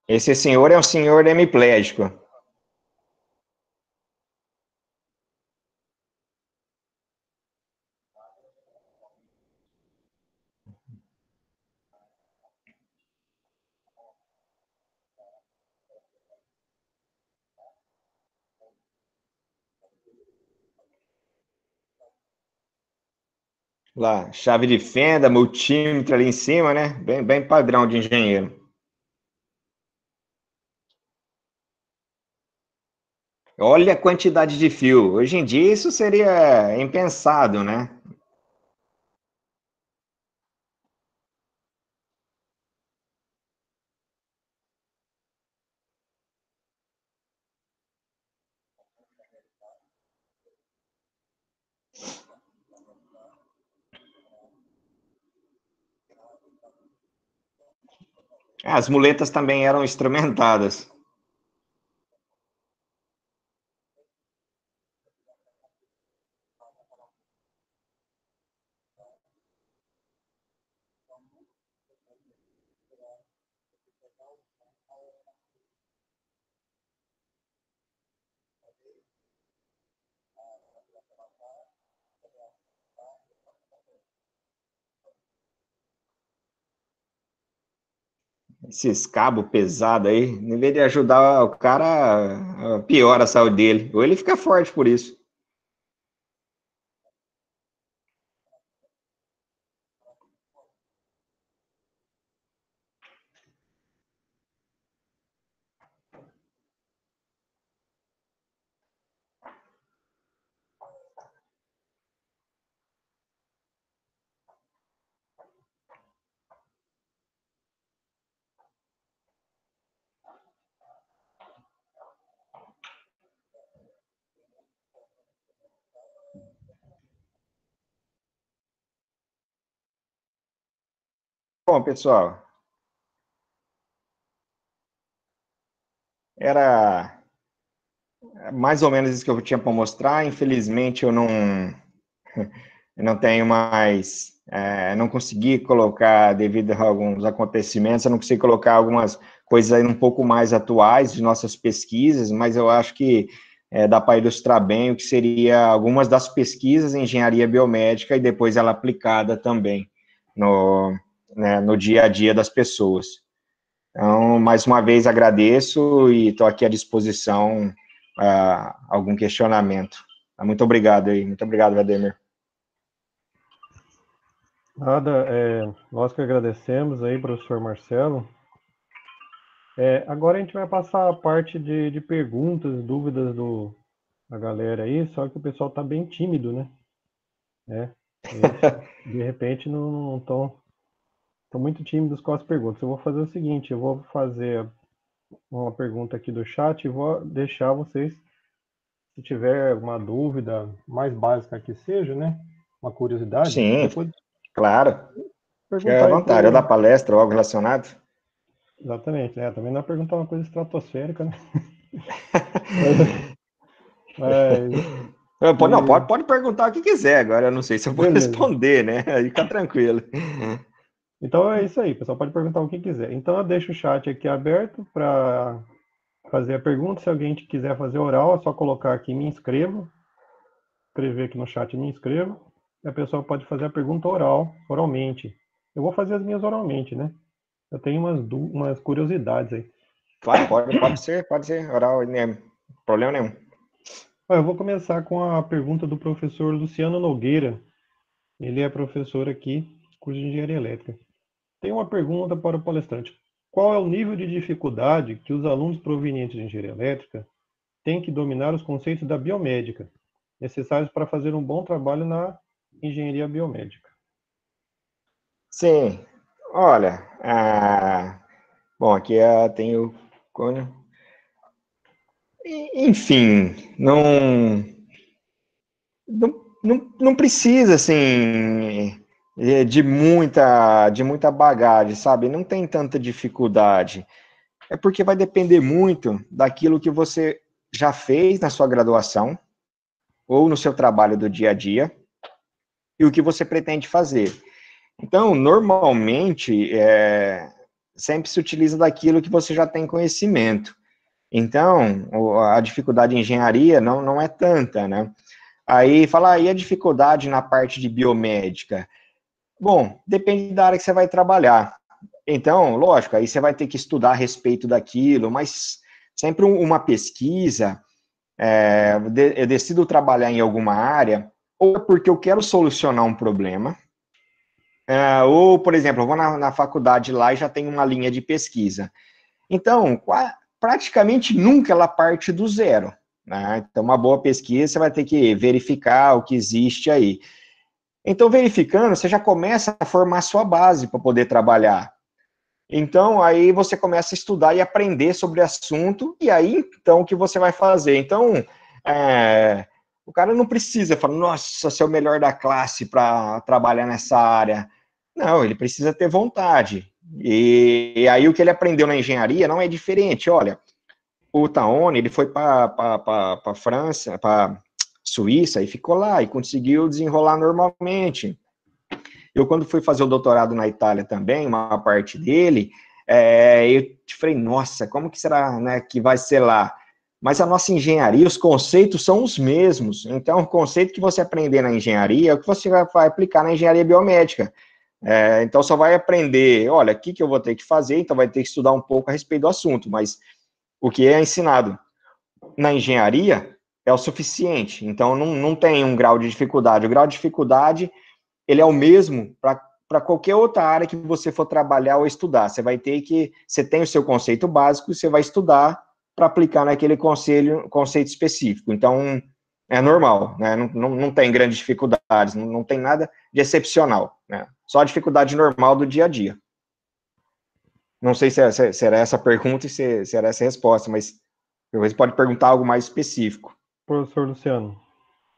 esse senhor é um senhor hemiplégico. Lá, chave de fenda, multímetro ali em cima, né? Bem padrão de engenheiro. Olha a quantidade de fio. Hoje em dia isso seria impensado, né? As muletas também eram instrumentadas. Esses cabos pesados aí, em vez de ajudar o cara, piora a saúde dele. Ou ele fica forte por isso. Bom, pessoal, era mais ou menos isso que eu tinha para mostrar. Infelizmente, eu não tenho mais, não consegui colocar, devido a alguns acontecimentos, eu não consegui colocar algumas coisas aí um pouco mais atuais de nossas pesquisas, mas eu acho que dá para ilustrar bem o que seria algumas das pesquisas em engenharia biomédica e depois ela aplicada também no, né, no dia a dia das pessoas. Então, mais uma vez agradeço e estou aqui à disposição a algum questionamento. Muito obrigado aí, muito obrigado, Vladimir. Nada, nós que agradecemos aí, professor Marcelo. Agora a gente vai passar a parte de perguntas, dúvidas da galera aí, só que o pessoal está bem tímido, né? Eles, de repente, não estão muito tímidos com as perguntas. Eu vou fazer o seguinte, eu vou fazer uma pergunta aqui do chat e vou deixar vocês, se tiver alguma dúvida mais básica que seja, né? Uma curiosidade, Sim, depois claro. Fique à perguntar aí vontade. Eu pro... dar palestra ou algo relacionado? Exatamente, né? Também não é perguntar uma coisa estratosférica, né? Mas Não, se... pode perguntar o que quiser. Agora, eu não sei se eu vou Beleza. responder, né? Aí fica tranquilo. Então é isso aí, o pessoal pode perguntar o que quiser. Então eu deixo o chat aqui aberto para fazer a pergunta. Se alguém quiser fazer oral, é só colocar aqui me inscrevo, escrever aqui no chat me inscrevo, e a pessoa pode fazer a pergunta oralmente. Eu vou fazer as minhas oralmente, né? Eu tenho umas curiosidades aí. Claro, pode ser oral, né? Problema nenhum. Eu vou começar com a pergunta do professor Luciano Nogueira. Ele é professor aqui, curso de Engenharia Elétrica. Tem uma pergunta para o palestrante. qual é o nível de dificuldade que os alunos provenientes de engenharia elétrica têm que dominar os conceitos da biomédica, necessários para fazer um bom trabalho na engenharia biomédica? Sim, olha, bom, aqui tem o enfim, não precisa, assim, de muita bagagem, sabe? Não tem tanta dificuldade. É porque vai depender muito daquilo que você já fez na sua graduação ou no seu trabalho do dia a dia e o que você pretende fazer. Então, normalmente, sempre se utiliza daquilo que você já tem conhecimento. Então, a dificuldade em engenharia não é tanta, né? Aí fala, e a dificuldade na parte de biomédica? Bom, depende da área que você vai trabalhar. Então, lógico, aí você vai ter que estudar a respeito daquilo, mas sempre uma pesquisa, eu decido trabalhar em alguma área, ou porque eu quero solucionar um problema, ou, por exemplo, eu vou na faculdade lá e já tenho uma linha de pesquisa. Então, praticamente nunca ela parte do zero, né? Então, uma boa pesquisa, você vai ter que verificar o que existe aí. Então, verificando, você já começa a formar a sua base para poder trabalhar. Então, aí você começa a estudar e aprender sobre o assunto, e aí, então, o que você vai fazer? Então, o cara não precisa falar, nossa, ser o melhor da classe para trabalhar nessa área. Não, ele precisa ter vontade. E aí, o que ele aprendeu na engenharia não é diferente. Olha, o Taone, ele foi para França, para Suíça, e ficou lá, e conseguiu desenrolar normalmente. Eu, quando fui fazer o doutorado na Itália também, uma parte dele, eu falei, nossa, como que será, né, que vai ser lá? Mas a nossa engenharia, os conceitos são os mesmos. Então, o conceito que você aprender na engenharia é o que você vai aplicar na engenharia biomédica. Então, só vai aprender, olha, o que eu vou ter que fazer, então vai ter que estudar um pouco a respeito do assunto, mas o que é ensinado na engenharia é o suficiente. Então, não tem um grau de dificuldade. O grau de dificuldade ele é o mesmo para qualquer outra área que você for trabalhar ou estudar. Você vai ter que, você tem o seu conceito básico, você vai estudar para aplicar naquele conceito específico. Então, é normal, né? Não tem grandes dificuldades, não tem nada de excepcional, né? Só a dificuldade normal do dia a dia. Não sei se era essa a pergunta e se era essa a resposta, mas talvez pode perguntar algo mais específico. Professor Luciano,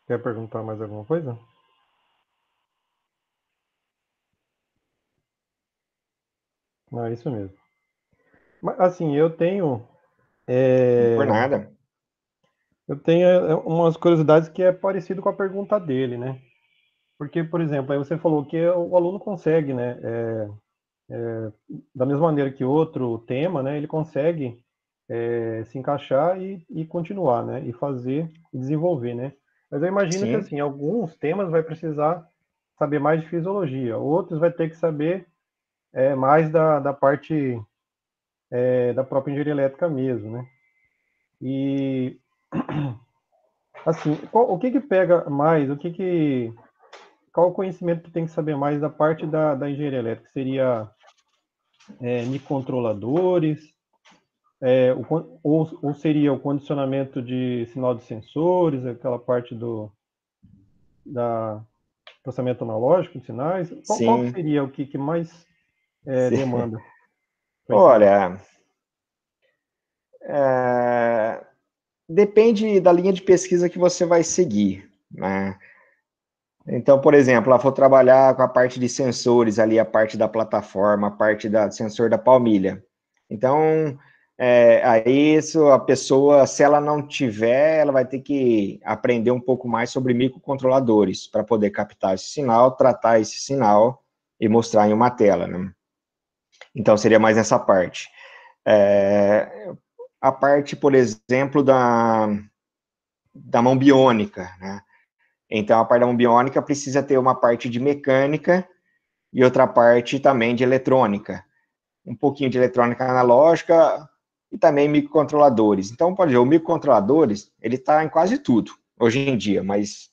quer perguntar mais alguma coisa? Não, é isso mesmo. Mas, assim, Por nada. eu tenho umas curiosidades que é parecido com a pergunta dele, né? Porque, por exemplo, aí você falou que o aluno consegue, né? Da mesma maneira que outro tema, né? Ele consegue se encaixar e continuar, né? E fazer e desenvolver, né? Mas eu imagino que, Sim, assim, alguns temas vai precisar saber mais de fisiologia, outros vai ter que saber mais da parte da própria engenharia elétrica mesmo, né? E, assim, o que pega mais, qual o conhecimento que tem que saber mais da parte da engenharia elétrica? Seria microcontroladores, ou seria o condicionamento de sinal de sensores, aquela parte da processamento analógico de sinais? Qual que sim, seria o que mais sim. demanda conhecimento? Olha, depende da linha de pesquisa que você vai seguir, né? Então, por exemplo, ela for trabalhar com a parte de sensores ali, a parte da plataforma, a parte da sensor da palmilha. Então, aí isso, a pessoa, se ela não tiver, ela vai ter que aprender um pouco mais sobre microcontroladores para poder captar esse sinal, tratar esse sinal e mostrar em uma tela, né? Então, seria mais nessa parte. A parte, por exemplo, da mão biônica, né? Então, a parte da mão biônica precisa ter uma parte de mecânica e outra parte também de eletrônica. Um pouquinho de eletrônica analógica e também microcontroladores. Então, pode ver, o microcontroladores, ele está em quase tudo, hoje em dia, mas...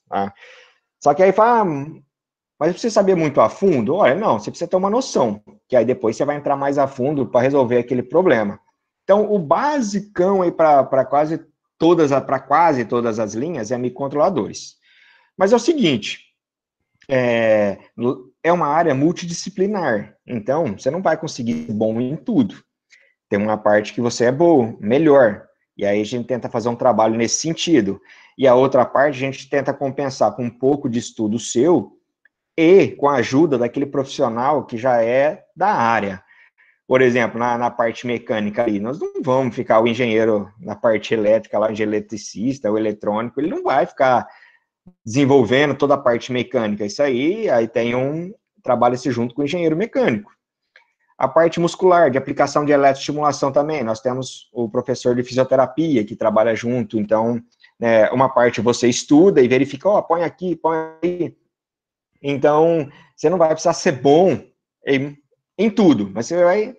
só que aí fala, Mas precisa saber muito a fundo? Olha, não, você precisa ter uma noção, que aí depois você vai entrar mais a fundo para resolver aquele problema. Então, o basicão aí para quase todas as linhas é microcontroladores. Mas é o seguinte, é uma área multidisciplinar, então você não vai conseguir ser bom em tudo. Tem uma parte que você é bom, melhor, e aí a gente tenta fazer um trabalho nesse sentido. E a outra parte a gente tenta compensar com um pouco de estudo seu e com a ajuda daquele profissional que já é da área. Por exemplo, na parte mecânica ali, nós não vamos ficar o engenheiro na parte elétrica, lá de eletricista, o eletrônico, ele não vai ficar desenvolvendo toda a parte mecânica. Isso aí tem trabalha-se junto com o engenheiro mecânico. A parte muscular, de aplicação de eletroestimulação também, nós temos o professor de fisioterapia que trabalha junto, então, uma parte você estuda e verifica, põe aqui, põe aí. Então, você não vai precisar ser bom em tudo, mas você vai,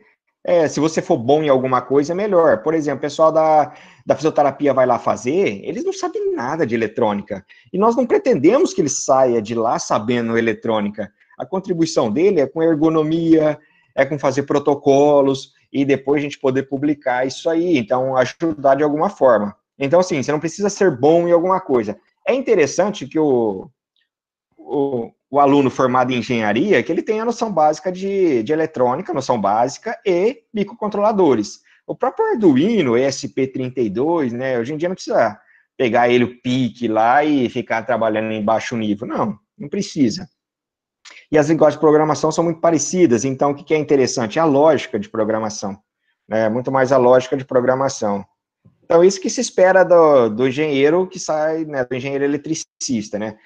se você for bom em alguma coisa, é melhor. Por exemplo, o pessoal da fisioterapia vai lá fazer, eles não sabem nada de eletrônica, e nós não pretendemos que ele saia de lá sabendo eletrônica. A contribuição dele é com ergonomia, é com fazer protocolos, e depois a gente poder publicar isso aí, então ajudar de alguma forma. Então, assim, você não precisa ser bom em alguma coisa. É interessante que o aluno formado em engenharia, que ele tem a noção básica de eletrônica, noção básica, e microcontroladores. O próprio Arduino, ESP32, né, hoje em dia não precisa pegar ele o pique lá e ficar trabalhando em baixo nível, não precisa. E as linguagens de programação são muito parecidas, então o que é interessante? A lógica de programação, né, muito mais a lógica de programação. Então, isso que se espera do engenheiro que sai, né, do engenheiro eletricista, né,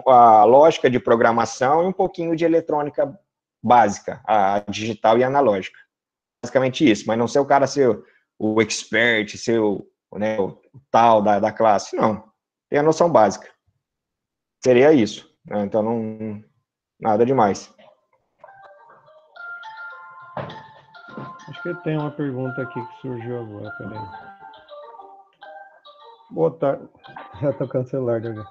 a lógica de programação e um pouquinho de eletrônica básica, a digital e analógica. Basicamente isso, mas não ser o cara ser o expert, ser o tal da classe, não. Tem a noção básica. Seria isso, né? Então, nada demais. Acho que tem uma pergunta aqui que surgiu agora, peraí. Boa tarde. Já tô cancelado agora.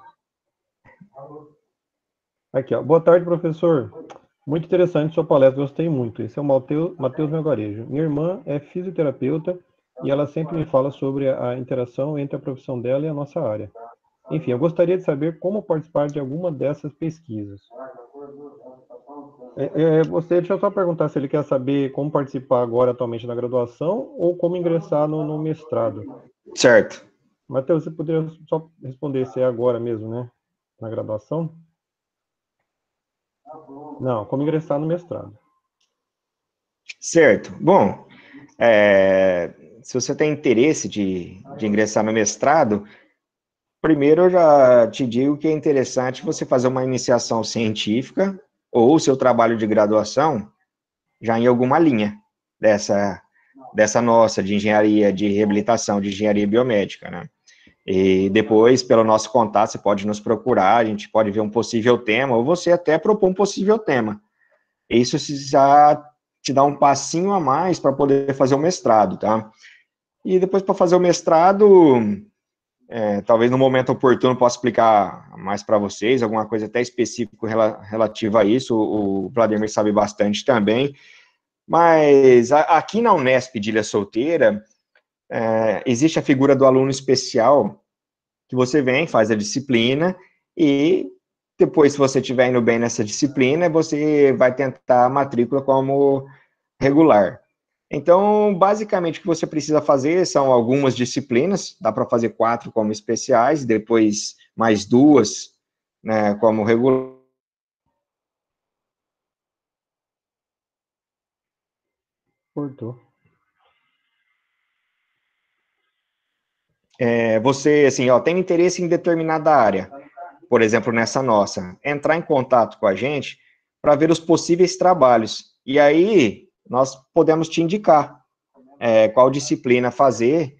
Aqui, ó. Boa tarde, professor. Muito interessante sua palestra, gostei muito. Esse é o Matheus Melgarejo. Minha irmã é fisioterapeuta e ela sempre me fala sobre a interação entre a profissão dela e a nossa área. Enfim, eu gostaria de saber como participar de alguma dessas pesquisas. Deixa eu só perguntar se ele quer saber como participar agora, atualmente, na graduação ou como ingressar no mestrado. Certo. Matheus, você poderia só responder se é agora mesmo, né? Na graduação? Não, como ingressar no mestrado. Certo. Bom, se você tem interesse de ingressar no mestrado, primeiro eu já te digo que é interessante você fazer uma iniciação científica ou seu trabalho de graduação já em alguma linha dessa nossa, de engenharia de reabilitação, de engenharia biomédica, né? E depois, pelo nosso contato, você pode nos procurar, a gente pode ver um possível tema, ou você até propor um possível tema. Isso já te dá um passinho a mais para poder fazer o mestrado, tá? E depois, para fazer o mestrado, talvez no momento oportuno possa explicar mais para vocês, alguma coisa até específica relativa a isso, o Vladimir sabe bastante também, mas aqui na Unesp de Ilha Solteira, existe a figura do aluno especial, que você vem, faz a disciplina, e depois, se você estiver indo bem nessa disciplina, você vai tentar a matrícula como regular. Então, basicamente, o que você precisa fazer são algumas disciplinas, dá para fazer 4 como especiais, depois mais 2, né, como regular. Cortou. Você, assim, tem interesse em determinada área, por exemplo, nessa nossa, entrar em contato com a gente para ver os possíveis trabalhos. E aí, nós podemos te indicar qual disciplina fazer,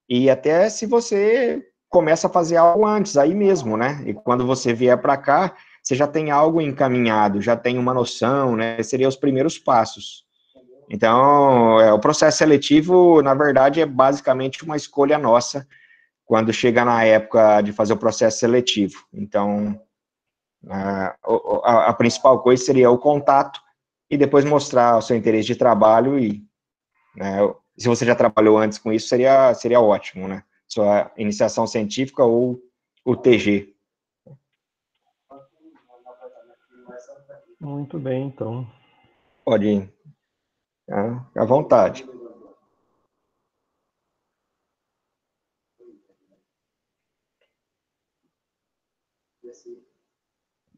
e até se você começa a fazer algo antes, aí mesmo, né? E quando você vier para cá, você já tem algo encaminhado, já tem uma noção, né? Seriam os primeiros passos. Então, o processo seletivo, na verdade, é basicamente uma escolha nossa, quando chega na época de fazer o processo seletivo. Então, A principal coisa seria o contato e depois mostrar o seu interesse de trabalho e, né, se você já trabalhou antes com isso, seria ótimo, né? Sua iniciação científica ou o TG. Muito bem, então. Pode ir, tá? À vontade.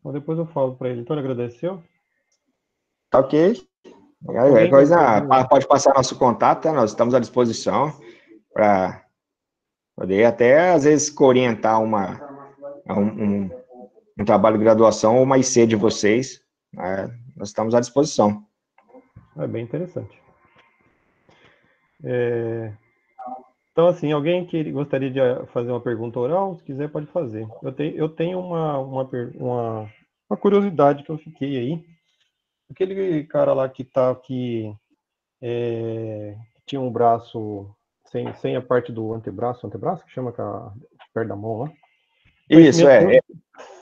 Bom, depois eu falo para ele. Então, ele agradeceu? Tá ok? Alguém quer fazer? Pode passar nosso contato, tá? Nós estamos à disposição para poder até, às vezes, orientar um trabalho de graduação ou mais cedo de vocês. Né? Nós estamos à disposição. É bem interessante. Então, assim, alguém que gostaria de fazer uma pergunta oral, se quiser, pode fazer. Eu tenho uma curiosidade que eu fiquei aí. Aquele cara lá que tá aqui, que tinha um braço sem a parte do antebraço que chama perto da mão lá. Isso,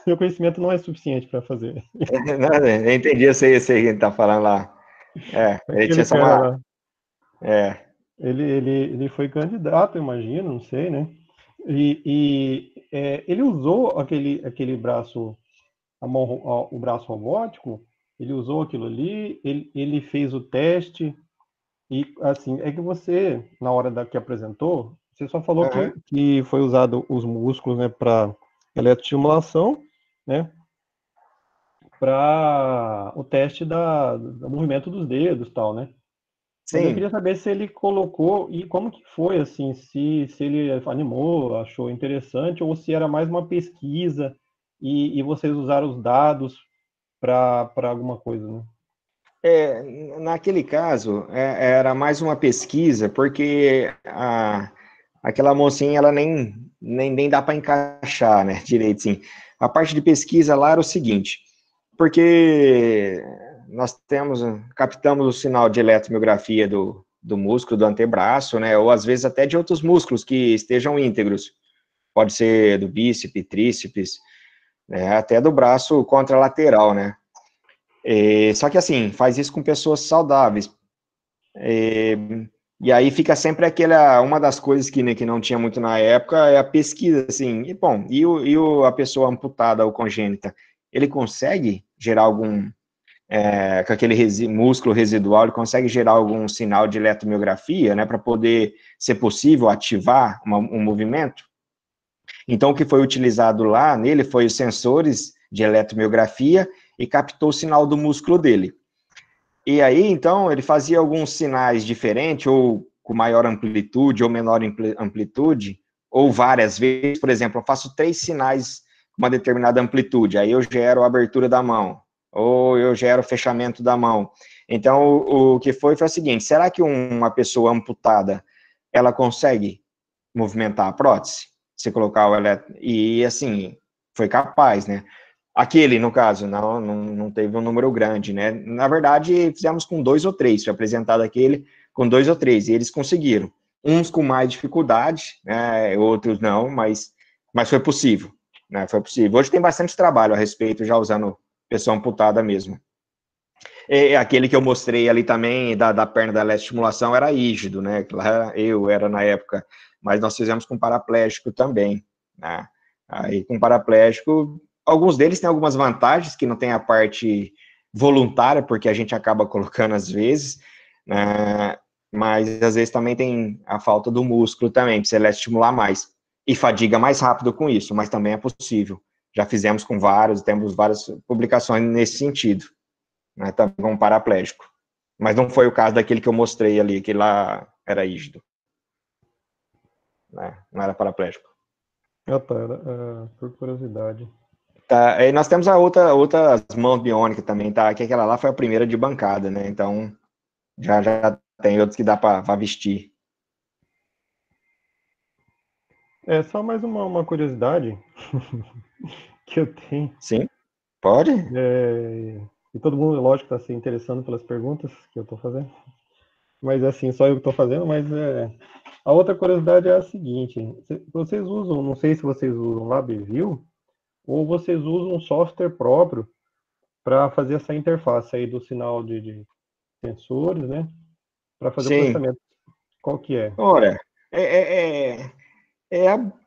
Meu conhecimento não é suficiente para fazer. eu entendi esse que a gente está falando lá. Ele Aquele tinha só cara uma... lá. Ele foi candidato, eu imagino, não sei, né? Ele usou aquele braço, o braço robótico, ele usou aquilo ali, ele fez o teste, e assim, é que você, na hora que apresentou, você só falou Uhum. que foi usado os músculos, né, para eletroestimulação, né, para o teste do movimento dos dedos e tal, né? Mas eu Sim, queria saber se ele colocou e como que foi, assim, se ele animou, achou interessante, ou se era mais uma pesquisa e vocês usaram os dados para alguma coisa, né? naquele caso, era mais uma pesquisa, porque aquela mocinha, ela nem dá para encaixar, né, direito, sim. A parte de pesquisa lá era o seguinte, porque nós captamos o sinal de eletromiografia do músculo do antebraço, né, ou às vezes até de outros músculos que estejam íntegros, pode ser do bíceps, tríceps, né, até do braço contralateral, né. Só que assim, faz isso com pessoas saudáveis. E aí fica sempre uma das coisas que não tinha muito na época é a pesquisa, assim, e bom, a pessoa amputada ou congênita, ele consegue gerar com aquele músculo residual, ele consegue gerar algum sinal de eletromiografia, né, para poder ser possível ativar um movimento? Então, o que foi utilizado lá nele foi os sensores de eletromiografia e captou o sinal do músculo dele. E aí, então, ele fazia alguns sinais diferentes, ou com maior amplitude, ou menor amplitude, ou várias vezes. Por exemplo, eu faço 3 sinais com uma determinada amplitude, aí eu gero a abertura da mão, ou eu gero o fechamento da mão. Então, o que foi o seguinte, será que uma pessoa amputada, ela consegue movimentar a prótese? Se colocar o eletro... E, assim, foi capaz, né? Aquele, no caso, não teve um número grande, né? Na verdade, fizemos com 2 ou 3, foi apresentado aquele com 2 ou 3, e eles conseguiram. Uns com mais dificuldade, né? Outros não, mas foi possível, né? Foi possível. Hoje tem bastante trabalho a respeito, já usando pessoa amputada mesmo. E aquele que eu mostrei ali também, da perna da estimulação, era rígido, né? Eu era na época, mas nós fizemos com paraplégico também, né? Aí com paraplégico, alguns deles têm algumas vantagens, que não tem a parte voluntária, porque a gente acaba colocando às vezes, né? Mas às vezes também tem a falta do músculo também, precisa estimular mais. E fadiga mais rápido com isso, mas também é possível. Já fizemos com temos várias publicações nesse sentido, né, também como paraplégico. Mas não foi o caso daquele que eu mostrei ali, que lá era rígido, né, não era paraplégico. Ah, tá, por curiosidade. Tá, aí nós temos outras mãos biônicas também, tá, que aquela lá foi a primeira de bancada, né, então já tem outros que dá para vestir. É só mais uma curiosidade que eu tenho. Sim, pode? E todo mundo, lógico, está se interessando pelas perguntas que eu estou fazendo. Mas assim, só eu que estou fazendo, mas a outra curiosidade é a seguinte: vocês usam, não sei se vocês usam LabVIEW, ou vocês usam um software próprio para fazer essa interface aí do sinal de sensores, né? Para fazer o Sim. processamento. Qual que é? Ora, é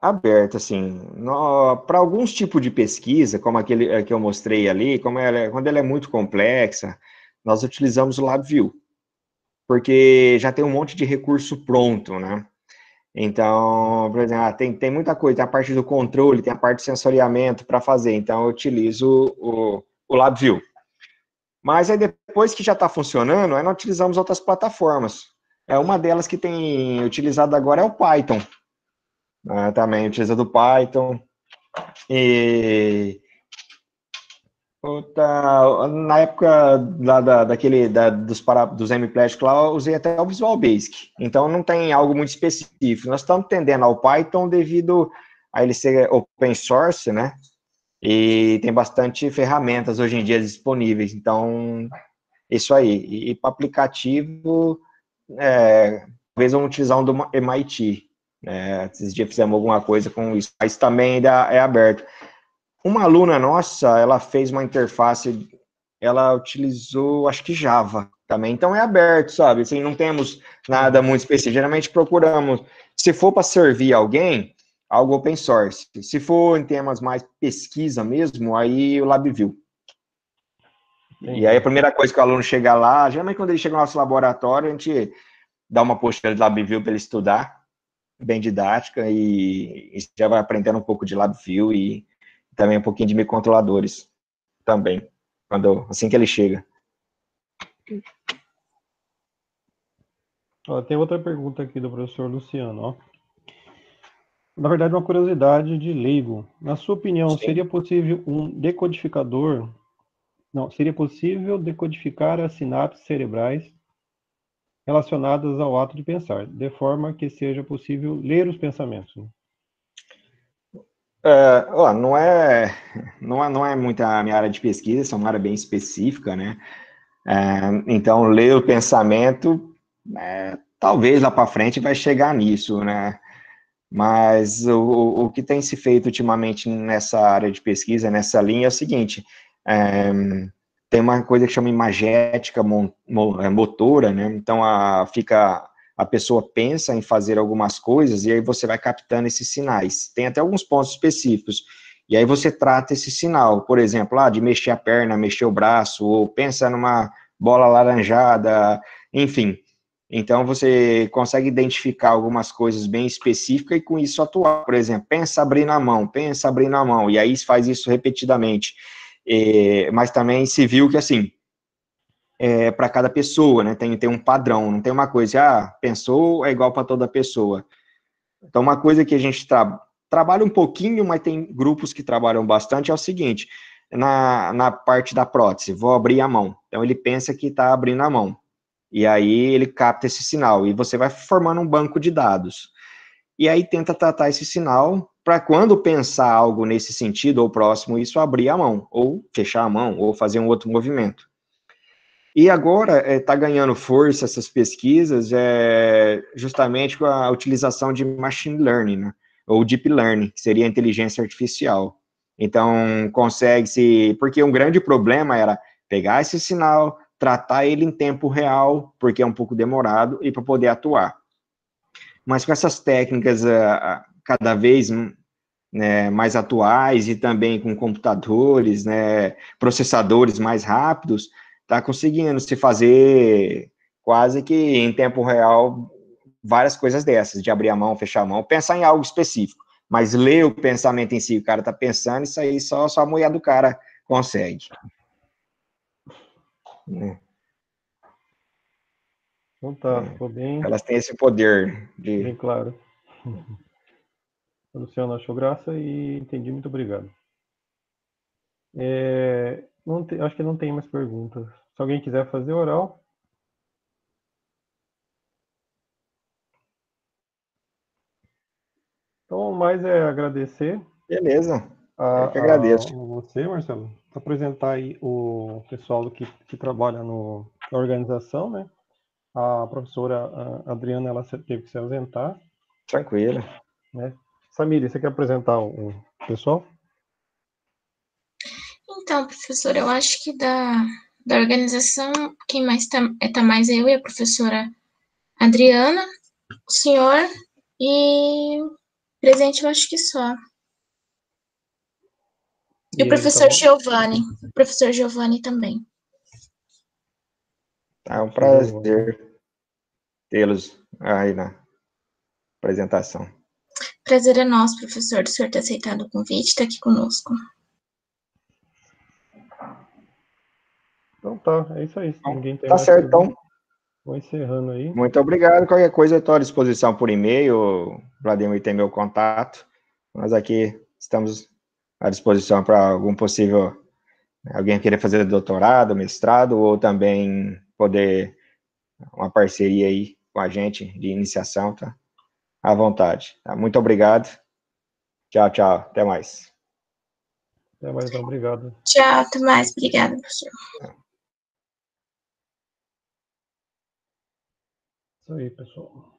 aberto, assim, para alguns tipos de pesquisa, como aquele que eu mostrei ali, quando ela é muito complexa, nós utilizamos o LabVIEW, porque já tem um monte de recurso pronto, né? Então, por exemplo, tem muita coisa, tem a parte do controle, tem a parte de sensoriamento para fazer, então eu utilizo o LabVIEW. Mas aí depois que já está funcionando, aí nós utilizamos outras plataformas. Uma delas que tem utilizado agora é o Python, né? Também utiliza do Python. E na época dos MPLASTIC lá, eu usei até o Visual Basic. Então não tem algo muito específico. Nós estamos tendendo ao Python devido a ele ser open source, né? E tem bastante ferramentas hoje em dia disponíveis. Então, isso aí. E para aplicativo, talvez vamos utilizar um do MIT. Esses dias fizemos alguma coisa com isso. Mas também ainda é aberto. Uma aluna nossa, ela fez uma interface, ela utilizou, acho que Java também, então é aberto, sabe? Assim, não temos nada muito específico. Geralmente procuramos, se for para servir alguém, algo open source. Se for em temas mais pesquisa mesmo, aí o LabVIEW. E aí a Entendi. primeira coisa que o aluno chega lá, geralmente quando ele chega no nosso laboratório, a gente dá uma postura de LabVIEW para ele estudar, bem didática, e já vai aprendendo um pouco de LabVIEW e também um pouquinho de microcontroladores também, assim que ele chega. Ó, tem outra pergunta aqui do professor Luciano, ó. Na verdade, uma curiosidade de leigo. Na sua opinião, Sim. seria possível um decodificador? Não, seria possível decodificar as sinapses cerebrais relacionadas ao ato de pensar, de forma que seja possível ler os pensamentos? Não é muito a minha área de pesquisa, é uma área bem específica, né? Então, ler o pensamento, talvez lá para frente vai chegar nisso, né? Mas o que tem se feito ultimamente nessa área de pesquisa, nessa linha, é o seguinte: é, tem uma coisa que chama imagética motora, né? Então, a pessoa pensa em fazer algumas coisas e aí você vai captando esses sinais. Tem até alguns pontos específicos. E aí você trata esse sinal, por exemplo, de mexer a perna, mexer o braço, ou pensa numa bola laranjada, enfim. Então, você consegue identificar algumas coisas bem específicas e com isso atuar. Por exemplo, pensa abrir na mão, e aí faz isso repetidamente. Mas também se viu que, assim, para cada pessoa, né, tem um padrão, não tem uma coisa, pensou é igual para toda pessoa. Então, uma coisa que a gente trabalha um pouquinho, mas tem grupos que trabalham bastante, é o seguinte: na parte da prótese, vou abrir a mão. Então, ele pensa que está abrindo a mão. E aí ele capta esse sinal e você vai formando um banco de dados. E aí tenta tratar esse sinal para quando pensar algo nesse sentido ou próximo, isso abrir a mão, ou fechar a mão, ou fazer um outro movimento. E agora está ganhando força essas pesquisas justamente com a utilização de machine learning, né? Ou deep learning, que seria a inteligência artificial. Então, consegue-se... Porque um grande problema era pegar esse sinal, tratar ele em tempo real, porque é um pouco demorado, e para poder atuar. Mas com essas técnicas cada vez, né, mais atuais e também com computadores, né, processadores mais rápidos, está conseguindo se fazer quase que em tempo real várias coisas dessas, de abrir a mão, fechar a mão, pensar em algo específico, mas ler o pensamento em si, o cara está pensando, isso aí só a mulher do cara consegue. Então tá, ficou bem, Elas têm esse poder bem de... claro. O Luciano achou graça e entendi, muito obrigado. Acho que não tem mais perguntas. Se alguém quiser fazer oral. Então, mais é agradecer Beleza, eu que a agradeço. você, Marcelo, apresentar aí o pessoal que trabalha na organização, né? A professora Adriana, ela teve que se ausentar, Tranquilo. né? Samir, você quer apresentar o pessoal? Então, professor, eu acho que da organização, quem mais tá mais eu e a professora Adriana, o senhor e presente eu acho que só. E o E aí, tá professor bom? Giovanni. O professor Giovanni também. É um Professor Giovanni. prazer tê-los aí na apresentação. Prazer é nosso, professor, do senhor ter aceitado o convite e estar aqui conosco. Então tá, é isso aí. Se Então, ninguém tem tá mais certo, perguntas, então. vou encerrando aí. Muito obrigado. Qualquer coisa eu estou à disposição por e-mail. O Vladimir tem meu contato. Nós aqui estamos à disposição para algum possível, alguém querer fazer doutorado, mestrado, ou também poder uma parceria aí com a gente de iniciação, tá? À vontade. Tá? Muito obrigado. Tchau, tchau. Até mais. Até mais, então, obrigado. Tchau, até mais. Obrigada, professor. Isso aí, pessoal.